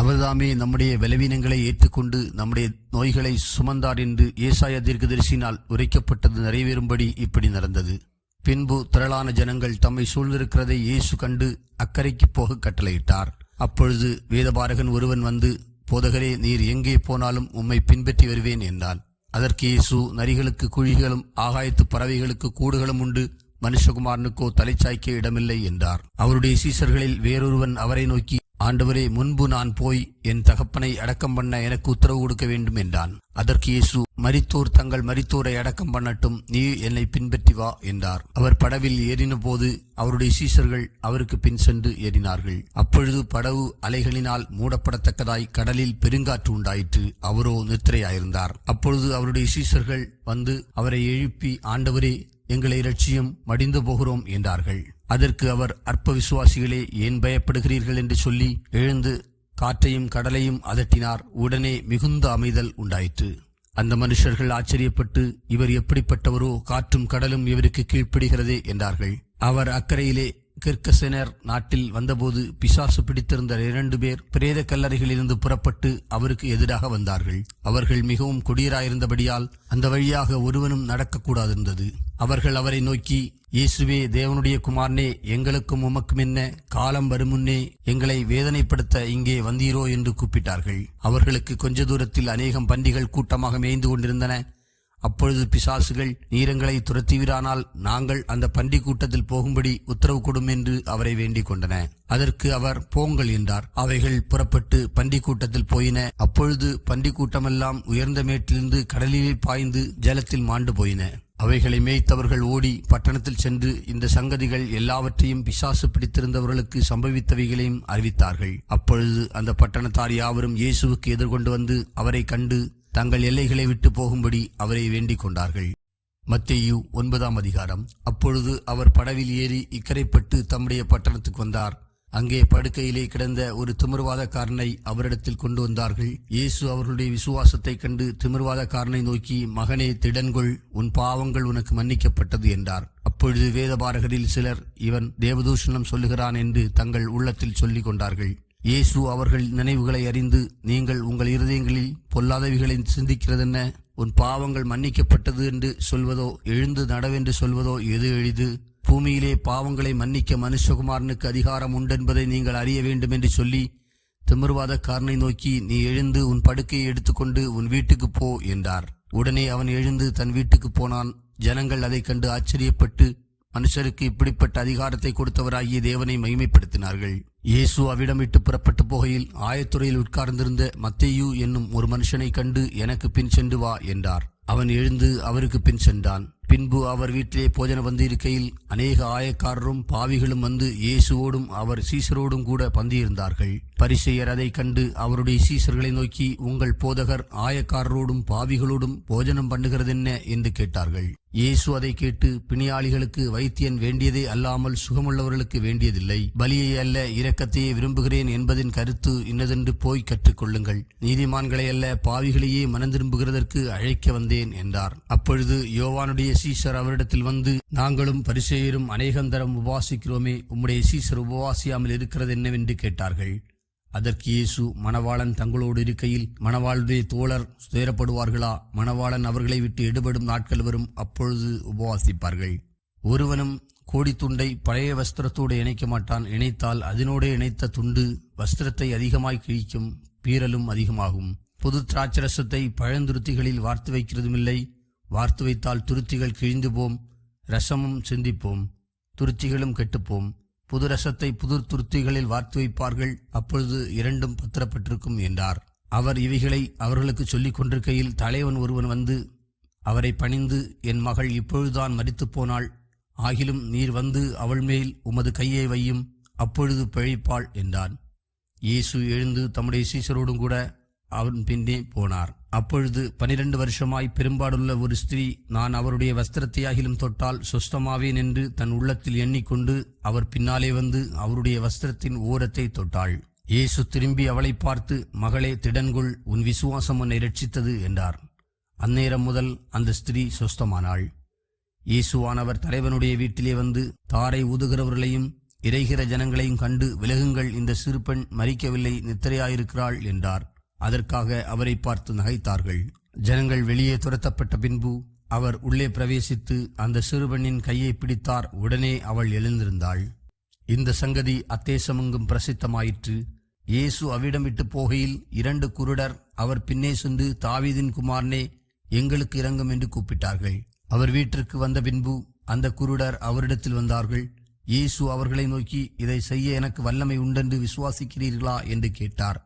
அவர்தாமே நம்முடைய பலவீனங்களை ஏற்றுக்கொண்டு நம்முடைய நோய்களை சுமந்தார் என்று ஏசாயா தீர்க்கதரிசியினால் உரைக்கப்பட்டது நிறைவேறும்படி இப்படி நடந்தது. பின்பு திரளான ஜனங்கள் தம்மை சூழ்ந்திருக்கிறதை இயேசு கண்டு அக்கறைக்கு போக கட்டளையிட்டார். அப்பொழுது வேதபாரகன் ஒருவன் வந்து, போதகரே, நீர் எங்கே போனாலும் உம்மை பின்பற்றி வருவேன் என்றான். அதற்கு இயேசு, நரிகளுக்கு குழிகளும் ஆகாயத்து பறவைகளுக்கு கூடுகளும் உண்டு, மனுஷகுமாரனுக்கோ தலைச்சாய்க்க இடமில்லை என்றார். அவருடைய சீசர்களில் வேறொருவன் அவரை நோக்கி, ஆண்டவரே, முன்பு நான் போய் என் தகப்பனை அடக்கம் பண்ண எனக்கு உத்தரவு கொடுக்க வேண்டும் என்றான். அதற்கு இயேசு, மரித்தோர் தங்கள் மரித்தோரை அடக்கம் பண்ணட்டும், நீ என்னை பின்பற்றி வா என்றார். அவர் படவில் ஏறின போது அவருடைய சீசர்கள் அவருக்கு பின் சென்று ஏறினார்கள். அப்பொழுது படவு அலைகளினால் மூடப்படத்தக்கதாய் கடலில் பெருங்காற்று உண்டாயிற்று. அவரோ நித்திரையாயிருந்தார். அப்பொழுது அவருடைய சீசர்கள் வந்து அவரை எழுப்பி, ஆண்டவரே, எங்களை இரட்சியும், மடிந்து போகிறோம் என்றார்கள். அதற்கு அவர், அற்ப விசுவாசிகளே, ஏன் பயப்படுகிறீர்கள் என்று சொல்லி எழுந்து காற்றையும் கடலையும் அதட்டினார். உடனே மிகுந்த அமைதல் உண்டாயிற்று. அந்த மனுஷர்கள் ஆச்சரியப்பட்டு, இவர் எப்படிப்பட்டவரோ, காற்றும் கடலும் இவருக்கு கீழ்ப்படுகிறதே என்றார்கள். அவர் அக்கறையிலே கிர்கசேனர் நாட்டில் வந்தபோது பிசாசு பிடித்திருந்த 2 பேர் பிரேத கல்லறைகளிலிருந்து புறப்பட்டு அவருக்கு எதிராக வந்தார்கள். அவர்கள் மிகவும் கொடியராயிருந்தபடியால் அந்த வழியாக ஒருவனும் நடக்கக்கூடாதிருந்தது. அவர்கள் அவரை நோக்கி, இயேசுவே, தேவனுடைய குமாரனே, எங்களுக்கும் உமக்கும் என்ன, காலம் வருமுன்னே எங்களை வேதனைப்படுத்த இங்கே வந்தீரோ என்று கூப்பிட்டார்கள். அவர்களுக்கு கொஞ்ச தூரத்தில் அநேகம் பன்றிகள் கூட்டமாக மேய்ந்து கொண்டிருந்தன. அப்பொழுது பிசாசுகள், நீரங்களை துரத்துவீரானால் நாங்கள் அந்த பன்றி கூட்டத்தில் போகும்படி உத்தரவு கொடும் என்று அவரை வேண்டிக் கொண்டன. அதற்கு அவர், போங்கள் என்றார். அவைகள் புறப்பட்டு பன்றி கூட்டத்தில் போயின. அப்பொழுது பன்றி கூட்டமெல்லாம் உயர்ந்த மேட்டிலிருந்து கடலிலே பாய்ந்து ஜலத்தில் மாண்டு போயின. அவைகளை மேய்த்தவர்கள் ஓடி பட்டணத்தில் சென்று இந்த சங்கதிகள் எல்லாவற்றையும் பிசாசு பிடித்திருந்தவர்களுக்கு சம்பவித்தவைகளையும் அறிவித்தார்கள். அப்பொழுது அந்த பட்டணத்தார் யாவரும் இயேசுவுக்கு எதிர்கொண்டு வந்து அவரை கண்டு தங்கள் எல்லைகளை விட்டு போகும்படி அவரை வேண்டிக் கொண்டார்கள். மத்தேயு 9ஆம் அதிகாரம். அப்பொழுது அவர் படவில் ஏறி இக்கரைப்பட்டு தம்முடைய பட்டணத்துக்கு வந்தார். அங்கே படுக்கையிலே கிடந்த ஒரு திமிர்வாதக்காரனை அவரிடத்தில் கொண்டு வந்தார்கள். இயேசு அவர்களுடைய விசுவாசத்தை கண்டு திமிர்வாதக்காரனை நோக்கி, மகனே, திடன்கொள், உன் பாவங்கள் உனக்கு மன்னிக்கப்பட்டது என்றார். அப்பொழுது வேதபாரகரில் சிலர், இவன் தேவதூஷணம் சொல்லுகிறான் என்று தங்கள் உள்ளத்தில் சொல்லிக் கொண்டார்கள். இயேசு அவர்கள் நினைவுகளை அறிந்து, நீங்கள் உங்கள் இருதயங்களில் பொல்லாதவைகளை சிந்திக்கிறதென்ன? உன் பாவங்கள் மன்னிக்கப்பட்டது என்று சொல்வதோ எழுந்து நடவென்று சொல்வதோ எது எளிது? பூமியிலே பாவங்களை மன்னிக்க மனுஷகுமாரனுக்கு அதிகாரம் உண்டென்பதை நீங்கள் அறிய வேண்டும் என்று சொல்லி திமிர்வாதக்காரனை நோக்கி, நீ எழுந்து உன் படுக்கையை எடுத்துக்கொண்டு உன் வீட்டுக்கு போ என்றார். உடனே அவன் எழுந்து தன் வீட்டுக்கு போனான். ஜனங்கள் அதை கண்டு ஆச்சரியப்பட்டு மனுஷருக்கு இப்படிப்பட்ட அதிகாரத்தை கொடுத்தவராகிய தேவனை மகிமைப்படுத்தினார்கள். இயேசு அவ்விடம் விட்டு புறப்பட்டு போகையில் ஆயத்துறையில் உட்கார்ந்திருந்த மத்தேயு என்னும் ஒரு மனுஷனை கண்டு, எனக்கு பின் சென்று வா என்றார். அவன் எழுந்து அவருக்கு பின் சென்றான். பின்பு அவர் வீட்டிலே போஜன பந்தியிருக்கையில் அநேக ஆயக்காரரும் பாவிகளும் வந்து இயேசுவோடும் அவர் சீசரோடும் கூட பந்தியிருந்தார்கள். பரிசேயர் அதை கண்டு அவருடைய சீசர்களை நோக்கி, உங்கள் போதகர் ஆயக்காரரோடும் பாவிகளோடும் போஜனம் பண்ணுகிறதென்ன என்று கேட்டார்கள். இயேசு அதை கேட்டு, பிணியாளிகளுக்கு வைத்தியன் வேண்டியதே அல்லாமல் சுகமுள்ளவர்களுக்கு வேண்டியதில்லை, பலியை அல்ல இரக்கத்தையே விரும்புகிறேன் என்பதின் கருத்து இன்னதென்று போய் கற்றுக்கொள்ளுங்கள். நீதிமான்களை அல்ல பாவிகளையே மனந்திரும்புகிறதற்கு அழைக்க வந்தேன் என்றார். அப்பொழுது யோவானுடைய சீசர் அவரிடத்தில் வந்து, நாங்களும் பரிசேயரும் அநேகந்தரம் உபவாசிக்கிறோமே, உம்முடைய சீசர் உபவாசியாமல் இருக்கிறது என்னவென்று கேட்டார்கள். அதற்கு இயேசு, மணவாளன் தங்களோடு இருக்கையில் மணவாளுடைய தோழர் துயரப்படுவார்களா? மணவாளன் அவர்களை விட்டு எடுபடும் நாட்கள் வரும், அப்பொழுது உபவாசிப்பார்கள். ஒருவனும் கோடித்துண்டை பழைய வஸ்திரத்தோடு இணைக்க மாட்டான். இணைத்தால் அதனோடு இணைத்த துண்டு வஸ்திரத்தை அதிகமாய் கிழிக்கும், பீறலும் அதிகமாகும். புது திராட்சரசத்தை பழந்துருத்திகளில் வார்த்து வைக்கிறதுமில்லை. வார்த்து வைத்தால் துருத்திகள் கிழிந்து போம், ரசமும் சிந்திப்போம், துருத்திகளும் கெட்டுப்போம். புது ரசத்தை புது துருத்திகளில் வார்த்து வைப்பார்கள், அப்பொழுது இரண்டும் பத்திரப்பட்டிருக்கும் என்றார். அவர் இவைகளை அவர்களுக்கு சொல்லிக் கொண்டிருக்கையில் தலைவன் ஒருவன் வந்து அவரை பணிந்து, என் மகள் இப்பொழுதுதான் மரித்து போனாள், ஆகிலும் நீர் வந்து அவள் மேல் உமது கையை வையும், அப்பொழுது பிழைப்பாள் என்றான். இயேசு எழுந்து தம்முடைய சீசரோடும் கூட அவன் பின்னே போனார். அப்பொழுது 12 வருஷமாய் பெரும்பாடுள்ள ஒரு ஸ்திரீ, நான் அவருடைய வஸ்திரத்தையாகிலும் தொட்டால் சுஸ்தமாவேன் என்று தன் உள்ளத்தில் எண்ணிக்கொண்டு அவர் பின்னாலே வந்து அவருடைய வஸ்திரத்தின் ஓரத்தை தொட்டாள். இயேசு திரும்பி அவளை பார்த்து, மகளே, திடன்கொள், உன் விசுவாசம் உன்னை இரட்சித்தது என்றார். அந்நேரம் முதல் அந்த ஸ்திரீ சுஸ்தமானாள். இயேசுவானவர் தலைவனுடைய வீட்டிலே வந்து தாரை ஊதுகிறவர்களையும் இறைகிற ஜனங்களையும் கண்டு, விலகுங்கள், இந்த சிறு பெண் மரிக்கவில்லை, நித்திரையாயிருக்கிறாள் என்றார். அதற்காக அவரை பார்த்து நகைத்தார்கள். ஜனங்கள் வெளியே துரத்தப்பட்ட பின்பு அவர் உள்ளே பிரவேசித்து அந்த சிறுபெண்ணின் கையை பிடித்தார். உடனே அவள் எழுந்திருந்தாள். இந்த சங்கதி அத்தேசமெங்கும் பிரசித்தமாயிற்று. இயேசு அவ்விடம் விட்டு போகையில் 2 குருடர் அவர் பின்னே சென்று, தாவீதின் குமாரனே, எங்களுக்கு இரங்கும் என்று கூப்பிட்டார்கள். அவர் வீட்டிற்கு வந்த பின்பு அந்த குருடர் அவரிடத்தில் வந்தார்கள். இயேசு அவர்களை நோக்கி, இதை செய்ய எனக்கு வல்லமை உண்டென்று விசுவாசிக்கிறீர்களா என்று கேட்டார்.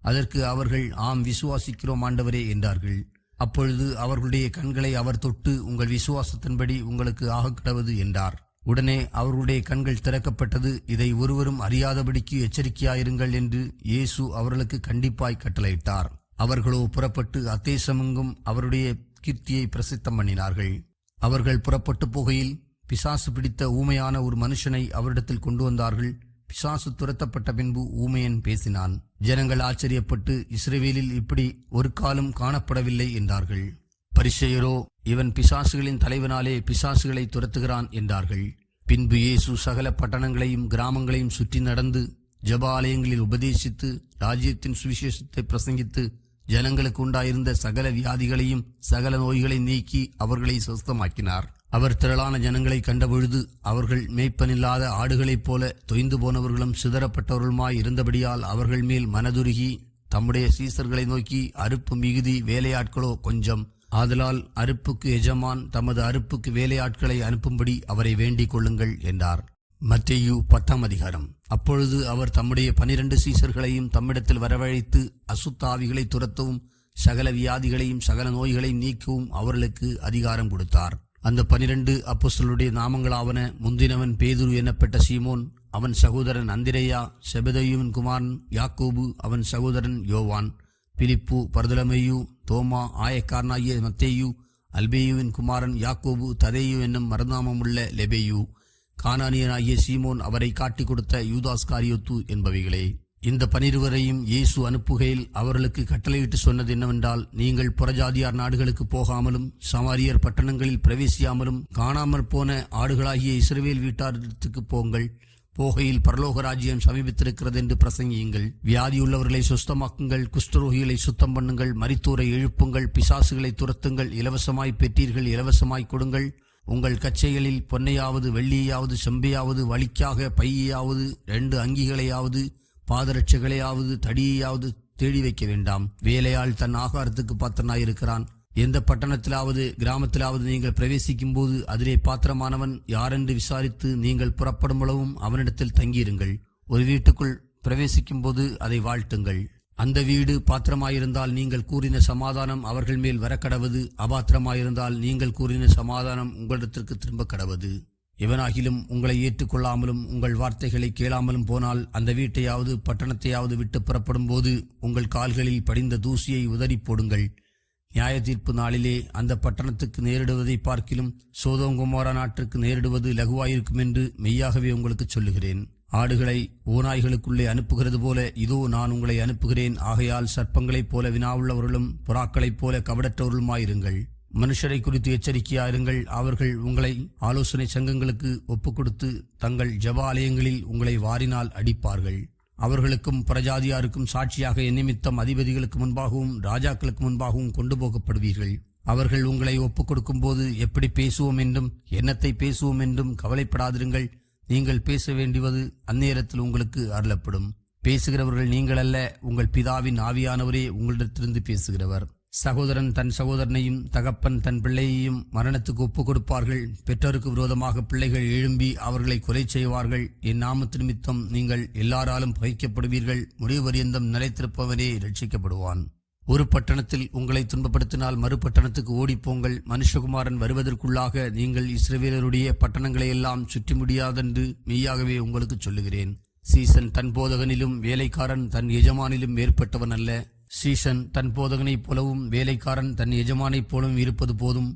அதற்கு அவர்கள், ஆம், விசுவாசிக்கிறோம் ஆண்டவரே என்றார்கள். அப்பொழுது அவர்களுடைய கண்களை அவர் தொட்டு, உங்கள் விசுவாசத்தின்படி உங்களுக்கு ஆகக்கடவது என்றார். உடனே அவர்களுடைய கண்கள் திறக்கப்பட்டது. இதை ஒருவரும் அறியாதபடிக்கு எச்சரிக்கையாயிருங்கள் என்று இயேசு அவர்களுக்கு கண்டிப்பாய் கட்டளையிட்டார். அவர்களோ புறப்பட்டு அத்தேசமெங்கும் அவருடைய கீர்த்தியை பிரசித்தம் பண்ணினார்கள். அவர்கள் புறப்பட்டு போகையில் பிசாசு பிடித்த ஊமையான ஒரு மனுஷனை அவரிடத்தில் கொண்டு வந்தார்கள். பிசாசு துரத்தப்பட்ட பின்பு ஊமையன் பேசினான். ஜனங்கள் ஆச்சரியப்பட்டு, இஸ்ரவேலில் இப்படி ஒரு காலம் காணப்படவில்லை என்றார்கள். பரிசேயரோ, இவன் பிசாசுகளின் தலைவனாலே பிசாசுகளை துரத்துகிறான் என்றார்கள். பின்பு இயேசு சகல பட்டணங்களையும் கிராமங்களையும் சுற்றி நடந்து ஜெப ஆலயங்களில் உபதேசித்து ராஜ்யத்தின் சுவிசேஷத்தை பிரசங்கித்து ஜனங்களுக்கு உண்டாயிருந்த சகல வியாதிகளையும் சகல நோய்களை நீக்கி அவர்களை சுஸ்தமாக்கினார். அவர் திரளான ஜனங்களை கண்டபொழுது அவர்கள் மேய்ப்பனில்லாத ஆடுகளைப் போல தொய்ந்து போனவர்களும் சிதறப்பட்டவர்களுமாய் இருந்தபடியால் அவர்கள் மேல் மனதுருகி தம்முடைய சீசர்களை நோக்கி, அறுப்பு மிகுதி, வேலையாட்களோ கொஞ்சம், ஆதலால் அறுப்புக்கு எஜமான் தமது அறுப்புக்கு வேலையாட்களை அனுப்பும்படி அவரை வேண்டிக் கொள்ளுங்கள் என்றார். மத்தேயு 10ஆம் அதிகாரம். அப்பொழுது அவர் தம்முடைய 12 சீசர்களையும் தம்மிடத்தில் வரவழைத்து அசுத்த ஆவிகளை துரத்தவும் சகல வியாதிகளையும் சகல நோய்களையும் நீக்கவும் அவர்களுக்கு அதிகாரம் கொடுத்தார். அந்த 12 அப்போஸ்தலருடைய நாமங்களாவன: முந்தினவன் பேதுரு எனப்பட்ட சீமோன், அவன் சகோதரன் அந்திரேயா, செபதேயுவின் குமாரன் யாக்கோபு, அவன் சகோதரன் யோவான், பிலிப்பு, பர்தலமேயு, தோமா, ஆயக்காரனாகிய மத்தேயு, அல்பேயுவின் குமாரன் யாக்கோபு, ததேயு என்னும் மறுநாமமுள்ள லெபேயு, கானானியனாகிய சீமோன், அவரை காட்டிக் கொடுத்த யூதாஸ்காரியோத்து என்பவைகளே. இந்த 12 இயேசு அனுப்புகையில் அவர்களுக்கு கட்டளையிட்டு சொன்னது என்னவென்றால், நீங்கள் புறஜாதியார் நாடுகளுக்கு போகாமலும் சமாரியர் பட்டணங்களில் பிரவேசியாமலும் காணாமற் போன ஆடுகளாகிய இஸ்ரவேல் வீட்டாரத்துக்கு போங்கள். போகையில் பரலோக ராஜ்யம் சமீபித்திருக்கிறது என்று பிரசங்கியுங்கள். வியாதியுள்ளவர்களை சுஸ்தமாக்குங்கள், குஷ்டரோகிகளை சுத்தம் பண்ணுங்கள், மரித்தோரை எழுப்புங்கள், பிசாசுகளை துரத்துங்கள். இலவசமாய் பெற்றீர்கள், இலவசமாய் கொடுங்கள். உங்கள் கச்சைகளில் பொன்னையாவது வெள்ளியாவது செம்பையாவது, வலிக்காக பையாவது, 2 அங்கிகளையாவது, பாதரட்சைகளையாவது, தடியையாவது தேடி வைக்க வேண்டாம். வேலையாள் தன் ஆகாரத்துக்கு பாத்திரனாயிருக்கிறான். எந்த பட்டணத்திலாவது கிராமத்திலாவது நீங்கள் பிரவேசிக்கும் போது அதிலே பாத்திரமானவன் யாரென்று விசாரித்து நீங்கள் புறப்படும் அளவும் அவனிடத்தில் தங்கியிருங்கள். ஒரு வீட்டுக்குள் பிரவேசிக்கும் போது அதை வாழ்த்துங்கள். அந்த வீடு பாத்திரமாயிருந்தால் நீங்கள் கூறின சமாதானம் அவர்கள் மேல் வரக்கடவது, அபாத்திரமாயிருந்தால் நீங்கள் கூறின சமாதானம் உங்களிடத்திற்கு திரும்ப கடவது. எவனாகிலும் உங்களை ஏற்றுக்கொள்ளாமலும் உங்கள் வார்த்தைகளை கேளாமலும் போனால் அந்த வீட்டையாவது பட்டணத்தையாவது விட்டு புறப்படும் போது உங்கள் கால்களில் படிந்த தூசியை உதறி போடுங்கள். நியாய தீர்ப்பு நாளிலே அந்த பட்டணத்துக்கு நேரிடுவதை பார்க்கிலும் சோதோம் கொமோரா நாட்டிற்கு நேரிடுவது லகுவாயிருக்கும் என்று மெய்யாகவே உங்களுக்கு சொல்லுகிறேன். ஆடுகளை ஓநாய்களுக்குள்ளே அனுப்புகிறது போல இதோ நான் உங்களை அனுப்புகிறேன். ஆகையால் சர்ப்பங்களைப் போல வினாவுள்ளவர்களும் புறாக்களைப் போல கபடற்றவர்களுமாயிருங்கள். மனுஷரை குறித்து எச்சரிக்கையாயிருங்கள். அவர்கள் உங்களை ஆலோசனை சங்கங்களுக்கு ஒப்புக்கொடுத்து தங்கள் ஜெப ஆலயங்களில் உங்களை வாரினால் அடிப்பார்கள். அவர்களுக்கும் பிரஜாதியாருக்கும் சாட்சியாக என் நிமித்தம் அதிபதிகளுக்கு முன்பாகவும் ராஜாக்களுக்கு முன்பாகவும் கொண்டு போகப்படுவீர்கள். அவர்கள் உங்களை ஒப்புக்கொடுக்கும் போது எப்படி பேசுவோம் என்றும் என்னத்தை பேசுவோம் என்றும் கவலைப்படாதிருங்கள். நீங்கள் பேச வேண்டியது அந்நேரத்தில் உங்களுக்கு அருளப்படும். பேசுகிறவர்கள் நீங்கள் அல்ல, உங்கள் பிதாவின் ஆவியானவரே உங்களிடத்திலிருந்து பேசுகிறவர். சகோதரன் தன் சகோதரனையும் தகப்பன் தன் பிள்ளையையும் மரணத்துக்கு ஒப்புக் கொடுப்பார்கள். பெற்றோருக்கு விரோதமாக பிள்ளைகள் எழும்பி அவர்களை கொலை செய்வார்கள். என் நாமத்து நிமித்தம் நீங்கள் எல்லாராலும் பகைக்கப்படுவீர்கள். முடிவு பரியந்தம் நிலைத்திருப்பவனே ரட்சிக்கப்படுவான். ஒரு பட்டணத்தில் உங்களை துன்பப்படுத்தினால் மறுபட்டணத்துக்கு ஓடிப்போங்கள். மனுஷகுமாரன் வருவதற்குள்ளாக நீங்கள் இஸ்ரவேலருடைய பட்டணங்களை எல்லாம் சுற்றி முடியாதென்று மெய்யாகவே உங்களுக்கு சொல்லுகிறேன். சீசன் தன் போதகனிலும் வேலைக்காரன் தன் எஜமானிலும் ஏற்பட்டவன் அல்ல. சீசன் தன் போதகனைப் போலவும் வேலைக்காரன் தன் எஜமானைப் போலவும் இருப்பது போதும்.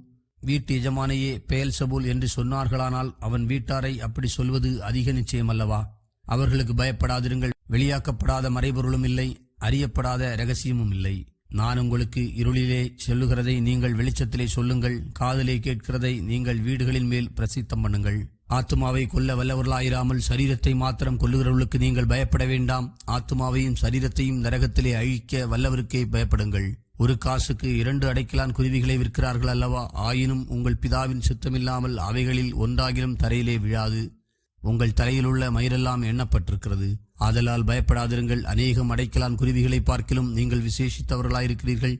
வீட்டு எஜமானையே பெயல்செபூல் என்று சொன்னார்களானால் அவன் வீட்டாரை அப்படி சொல்வது அதிக நிச்சயம் அல்லவா? அவர்களுக்கு பயப்படாதிருங்கள். வெளியாக்கப்படாத மறைபொருளும் இல்லை, அறியப்படாத இரகசியமும் இல்லை. நான் உங்களுக்கு இருளிலே சொல்லுகிறதை நீங்கள் வெளிச்சத்திலே சொல்லுங்கள். காதிலே கேட்கிறதை நீங்கள் வீடுகளின் மேல் பிரசித்தம் பண்ணுங்கள். ஆத்துமாவை கொல்ல வல்லவர்களாயிராமல் சரீரத்தை மாத்திரம் கொல்லுகிறவர்களுக்கு நீங்கள் பயப்பட வேண்டாம். ஆத்துமாவையும் சரீரத்தையும் நரகத்திலே அழிக்க வல்லவருக்கே பயப்படுங்கள். ஒரு காசுக்கு 2 அடைக்கலான் குருவிகளை விற்கிறார்கள் அல்லவா? ஆயினும் உங்கள் பிதாவின் சித்தமில்லாமல் அவைகளில் ஒன்றாகிலும் தரையிலே விழாது. உங்கள் தலையிலுள்ள மயிரெல்லாம் எண்ணப்பட்டிருக்கிறது. ஆதலால் பயப்படாதிருங்கள். அநேகம் அடைக்கலான் குருவிகளை பார்க்கிலும் நீங்கள் விசேஷித்தவர்களாயிருக்கிறீர்கள்.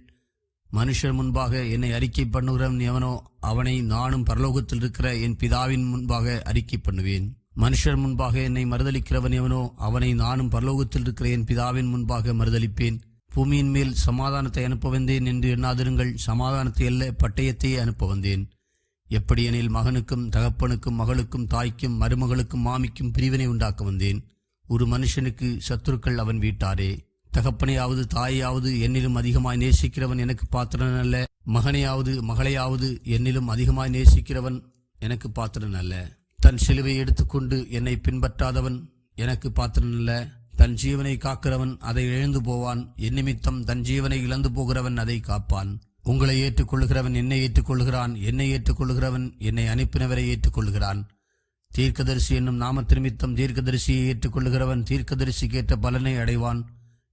மனுஷர் முன்பாக என்னை அறிக்கை பண்ணுகிறவன் எவனோ அவனை நானும் பரலோகத்தில் இருக்கிற என் பிதாவின் முன்பாக அறிக்கை பண்ணுவேன். மனுஷர் முன்பாக என்னை மறுதலிக்கிறவன் எவனோ அவனை நானும் பரலோகத்தில் இருக்கிற என் பிதாவின் முன்பாக மறுதலிப்பேன். பூமியின் மேல் சமாதானத்தை அனுப்ப வந்தேன் என்று எண்ணாதிருங்கள். சமாதானத்தை அல்ல, பட்டயத்தையே அனுப்ப வந்தேன். எப்படியெனில் மகனுக்கும் தகப்பனுக்கும் மகளுக்கும் தாய்க்கும் மருமகளுக்கும் மாமிக்கும் பிரிவினை உண்டாக்க வந்தேன். ஒரு மனுஷனுக்கு சத்துருக்கள் அவன் வீட்டாரே. தகப்பனையாவது தாயையாவது என்னிலும் அதிகமாய் நேசிக்கிறவன் எனக்கு பாத்திரன் அல்ல. மகனையாவது மகளையாவது என்னிலும் அதிகமாய் நேசிக்கிறவன் எனக்கு பாத்திரன் அல்ல. தன் சிலுவை எடுத்துக்கொண்டு என்னை பின்பற்றாதவன் எனக்கு பாத்திரன் அல்ல. தன் ஜீவனை காக்கிறவன் அதை இழந்து போவான். என் நிமித்தம் தன் ஜீவனை இழந்து போகிறவன் அதை காப்பான். உங்களை ஏற்றுக்கொள்ளுகிறவன் என்னை ஏற்றுக்கொள்ளுகிறான். என்னை ஏற்றுக்கொள்ளுகிறவன் என்னை அனுப்பினவரை ஏற்றுக்கொள்ளுகிறான். தீர்க்கதரிசி என்னும் நாமத்து நிமித்தம் தீர்க்கதரிசியை ஏற்றுக்கொள்ளுகிறவன் தீர்க்கதரிசிக்கேற்ற பலனை அடைவான்.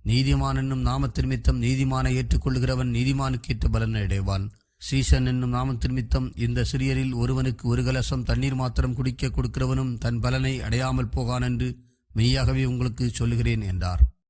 நீதிமான் என்னும் நாமத்து நிமித்தம் நீதிமானை ஏற்றுக்கொள்ளுகிறவன் நீதிமானுக்கேற்ற பலனை அடைவான். சீசன் என்னும் நாமத்து நிமித்தம் இந்த சிறியரில் ஒருவனுக்கு 1 கலசம் தண்ணீர் மாத்திரம் குடிக்க கொடுக்கிறவனும் தன் பலனை அடையாமல் போகான் என்று மெய்யாகவே உங்களுக்கு சொல்லுகிறேன் என்றார்.